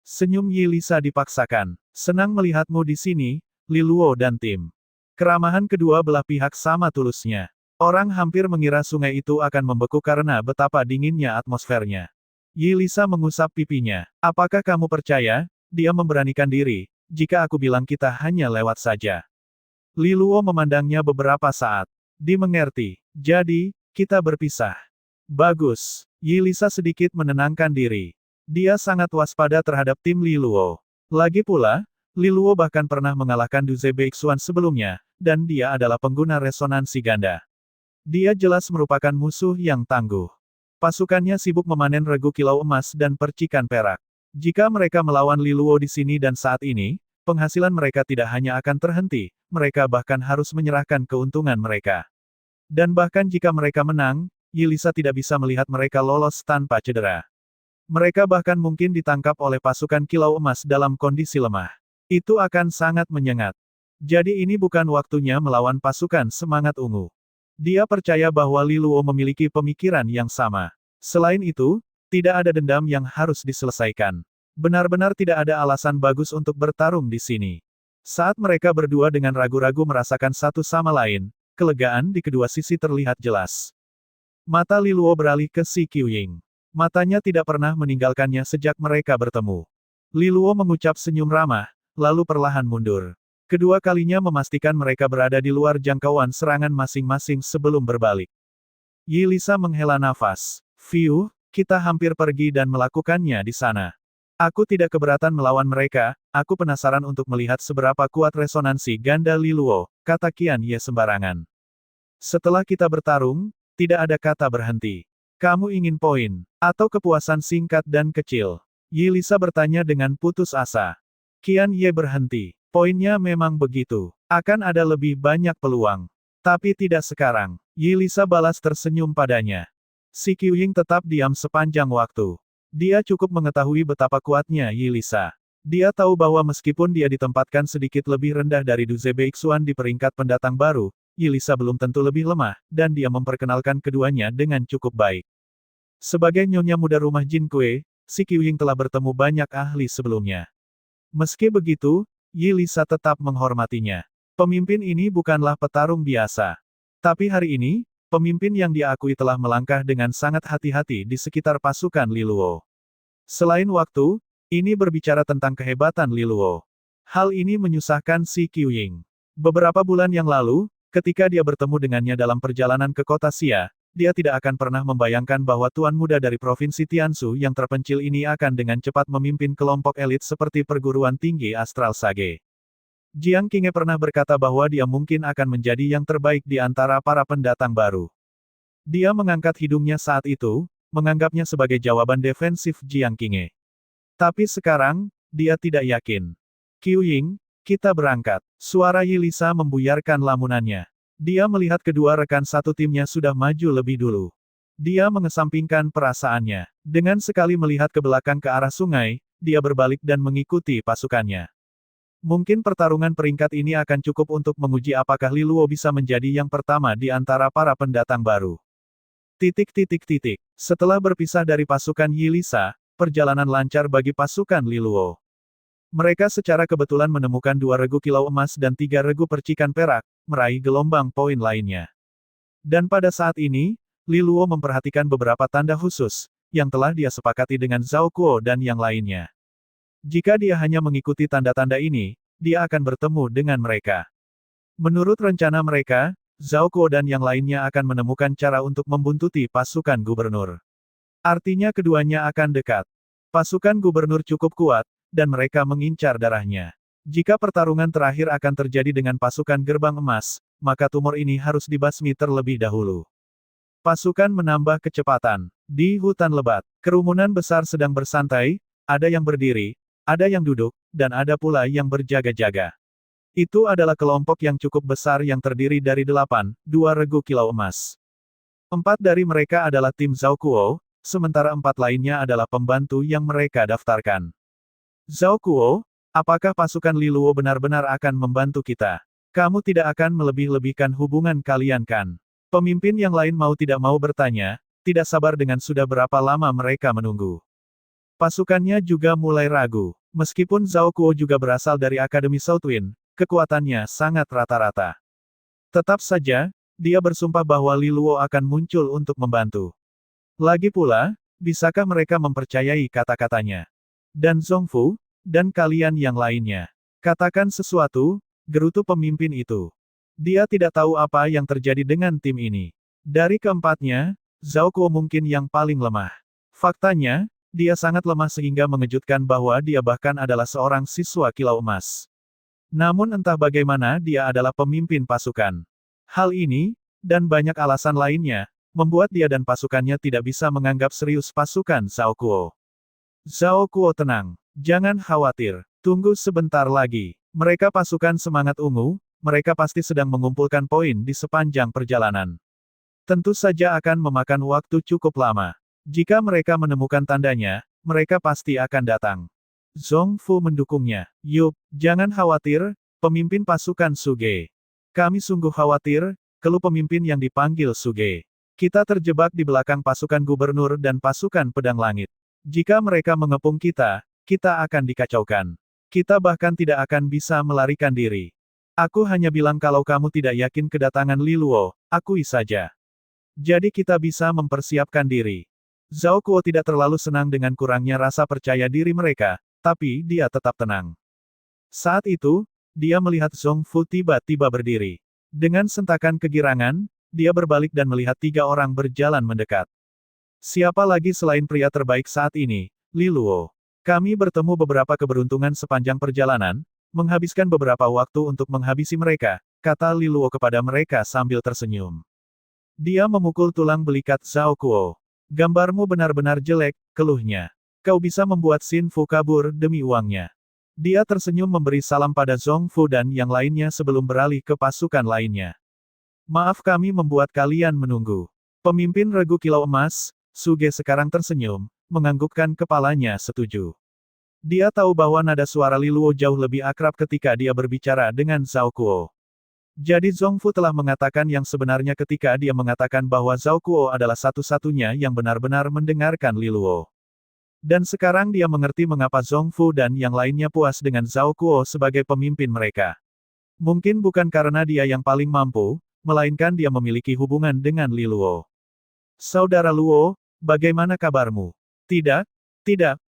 Senyum Yi Lisa dipaksakan. Senang melihatmu di sini, Li Luo dan tim. Keramahan kedua belah pihak sama tulusnya. Orang hampir mengira sungai itu akan membeku karena betapa dinginnya atmosfernya. Yi Lisa mengusap pipinya. Apakah kamu percaya? Dia memberanikan diri. Jika aku bilang kita hanya lewat saja. Li Luo memandangnya beberapa saat. Dimengerti. Jadi, kita berpisah. Bagus. Yi Lisa sedikit menenangkan diri. Dia sangat waspada terhadap tim Li Luo. Lagi pula, Li Luo bahkan pernah mengalahkan Du Ze Beixuan sebelumnya, dan dia adalah pengguna resonansi ganda. Dia jelas merupakan musuh yang tangguh. Pasukannya sibuk memanen regu kilau emas dan percikan perak. Jika mereka melawan Li Luo di sini dan saat ini, penghasilan mereka tidak hanya akan terhenti, mereka bahkan harus menyerahkan keuntungan mereka. Dan bahkan jika mereka menang, Yilisa tidak bisa melihat mereka lolos tanpa cedera. Mereka bahkan mungkin ditangkap oleh pasukan Kilau Emas dalam kondisi lemah. Itu akan sangat menyengat. Jadi ini bukan waktunya melawan pasukan semangat ungu. Dia percaya bahwa Li Luo memiliki pemikiran yang sama. Selain itu, tidak ada dendam yang harus diselesaikan. Benar-benar tidak ada alasan bagus untuk bertarung di sini. Saat mereka berdua dengan ragu-ragu merasakan satu sama lain, kelegaan di kedua sisi terlihat jelas. Mata Li Luo beralih ke Si Qiuying. Matanya tidak pernah meninggalkannya sejak mereka bertemu. Li Luo mengucap senyum ramah, lalu perlahan mundur. Kedua kalinya memastikan mereka berada di luar jangkauan serangan masing-masing sebelum berbalik. Yilisa menghela nafas. Fiu, kita hampir pergi dan melakukannya di sana. Aku tidak keberatan melawan mereka, aku penasaran untuk melihat seberapa kuat resonansi ganda Li Luo, kata Qian Ye sembarangan. Setelah kita bertarung, tidak ada kata berhenti. Kamu ingin poin, atau kepuasan singkat dan kecil? Yilisa bertanya dengan putus asa. Qian Ye berhenti. Poinnya memang begitu. Akan ada lebih banyak peluang. Tapi tidak sekarang. Yilisa balas tersenyum padanya. Si Qiuying tetap diam sepanjang waktu. Dia cukup mengetahui betapa kuatnya Yilisa. Dia tahu bahwa meskipun dia ditempatkan sedikit lebih rendah dari Du Zebeixuan di peringkat pendatang baru, Yilisa belum tentu lebih lemah, dan dia memperkenalkan keduanya dengan cukup baik. Sebagai nyonya muda rumah Jin Kue, Si Qiuying telah bertemu banyak ahli sebelumnya. Meski begitu, Yilisa tetap menghormatinya. Pemimpin ini bukanlah petarung biasa. Tapi hari ini, pemimpin yang dia akui telah melangkah dengan sangat hati-hati di sekitar pasukan Li Luo. Selain waktu, ini berbicara tentang kehebatan Li Luo. Hal ini menyusahkan Si Qiuying. Beberapa bulan yang lalu, ketika dia bertemu dengannya dalam perjalanan ke kota Xia, dia tidak akan pernah membayangkan bahwa tuan muda dari provinsi Tiansu yang terpencil ini akan dengan cepat memimpin kelompok elit seperti perguruan tinggi Astral Sage. Jiang Qinghe pernah berkata bahwa dia mungkin akan menjadi yang terbaik di antara para pendatang baru. Dia mengangkat hidungnya saat itu, menganggapnya sebagai jawaban defensif Jiang Qinghe. Tapi sekarang, dia tidak yakin. Qiuying, kita berangkat. Suara Yilisa membuyarkan lamunannya. Dia melihat kedua rekan satu timnya sudah maju lebih dulu. Dia mengesampingkan perasaannya. Dengan sekali melihat ke belakang ke arah sungai, dia berbalik dan mengikuti pasukannya. Mungkin pertarungan peringkat ini akan cukup untuk menguji apakah Li Luo bisa menjadi yang pertama di antara para pendatang baru. Setelah berpisah dari pasukan Yilisa, perjalanan lancar bagi pasukan Li Luo. Mereka secara kebetulan menemukan 2 regu kilau emas dan 3 regu percikan perak, meraih gelombang poin lainnya. Dan pada saat ini, Li Luo memperhatikan beberapa tanda khusus, yang telah dia sepakati dengan Zhao Kuo dan yang lainnya. Jika dia hanya mengikuti tanda-tanda ini, dia akan bertemu dengan mereka. Menurut rencana mereka, Zhao Kuo dan yang lainnya akan menemukan cara untuk membuntuti pasukan gubernur. Artinya keduanya akan dekat. Pasukan gubernur cukup kuat, dan mereka mengincar darahnya. Jika pertarungan terakhir akan terjadi dengan pasukan gerbang emas, maka tumor ini harus dibasmi terlebih dahulu. Pasukan menambah kecepatan. Di hutan lebat, kerumunan besar sedang bersantai, ada yang berdiri, ada yang duduk, dan ada pula yang berjaga-jaga. Itu adalah kelompok yang cukup besar yang terdiri dari 8, 2 regu kilau emas. 4 dari mereka adalah tim Zhao Kuo, sementara 4 lainnya adalah pembantu yang mereka daftarkan. Zhao Kuo, apakah pasukan Li Luo benar-benar akan membantu kita? Kamu tidak akan melebih-lebihkan hubungan kalian kan? Pemimpin yang lain mau tidak mau bertanya, tidak sabar dengan sudah berapa lama mereka menunggu. Pasukannya juga mulai ragu. Meskipun Zhao Kuo juga berasal dari Akademi Southwind, kekuatannya sangat rata-rata. Tetap saja, dia bersumpah bahwa Li Luo akan muncul untuk membantu. Lagi pula, bisakah mereka mempercayai kata-katanya? Dan Zhongfu, dan kalian yang lainnya. Katakan sesuatu, gerutu pemimpin itu. Dia tidak tahu apa yang terjadi dengan tim ini. Dari keempatnya, Zhao Kuo mungkin yang paling lemah. Faktanya, dia sangat lemah sehingga mengejutkan bahwa dia bahkan adalah seorang siswa kilau emas. Namun entah bagaimana dia adalah pemimpin pasukan. Hal ini, dan banyak alasan lainnya, membuat dia dan pasukannya tidak bisa menganggap serius pasukan Zhao Kuo. Zhao Kuo tenang. Jangan khawatir. Tunggu sebentar lagi. Mereka pasukan semangat ungu, mereka pasti sedang mengumpulkan poin di sepanjang perjalanan. Tentu saja akan memakan waktu cukup lama. Jika mereka menemukan tandanya, mereka pasti akan datang. Zhong Fu mendukungnya. Yup, jangan khawatir, pemimpin pasukan Suge. Kami sungguh khawatir, keluh pemimpin yang dipanggil Suge. Kita terjebak di belakang pasukan gubernur dan pasukan pedang langit. Jika mereka mengepung kita, kita akan dikacaukan. Kita bahkan tidak akan bisa melarikan diri. Aku hanya bilang kalau kamu tidak yakin kedatangan Li Luo, akui saja. Jadi kita bisa mempersiapkan diri. Zhao Kuo tidak terlalu senang dengan kurangnya rasa percaya diri mereka, tapi dia tetap tenang. Saat itu, dia melihat Zhong Fu tiba-tiba berdiri. Dengan sentakan kegirangan, dia berbalik dan melihat 3 orang berjalan mendekat. Siapa lagi selain pria terbaik saat ini, Li Luo. Kami bertemu beberapa keberuntungan sepanjang perjalanan, menghabiskan beberapa waktu untuk menghabisi mereka, kata Li Luo kepada mereka sambil tersenyum. Dia memukul tulang belikat Zhao Kuo. Gambarmu benar-benar jelek, keluhnya. Kau bisa membuat Xin Fu kabur demi uangnya. Dia tersenyum memberi salam pada Zhong Fu dan yang lainnya sebelum beralih ke pasukan lainnya. Maaf kami membuat kalian menunggu. Pemimpin Regu Kilau Emas, Suge sekarang tersenyum, menganggukkan kepalanya setuju. Dia tahu bahwa nada suara Li Luo jauh lebih akrab ketika dia berbicara dengan Zhao Kuo. Jadi Zhong Fu telah mengatakan yang sebenarnya ketika dia mengatakan bahwa Zhao Kuo adalah satu-satunya yang benar-benar mendengarkan Li Luo. Dan sekarang dia mengerti mengapa Zhong Fu dan yang lainnya puas dengan Zhao Kuo sebagai pemimpin mereka. Mungkin bukan karena dia yang paling mampu, melainkan dia memiliki hubungan dengan Li Luo. Saudara Luo, bagaimana kabarmu? Tidak,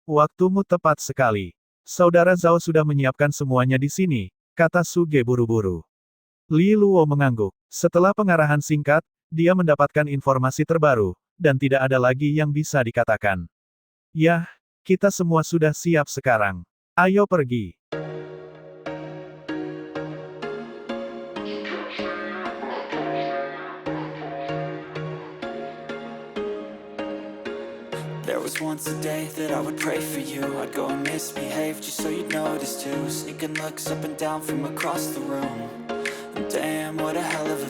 waktumu tepat sekali. Saudara Zhao sudah menyiapkan semuanya di sini, kata Suge buru-buru. Li Luo mengangguk. Setelah pengarahan singkat, dia mendapatkan informasi terbaru, dan tidak ada lagi yang bisa dikatakan. Yah, kita semua sudah siap sekarang. Ayo pergi.
There was once a day that I would pray for you. I'd go and misbehave just so you'd notice too. Sneaking looks up and down from across the room. And damn, what a hell of a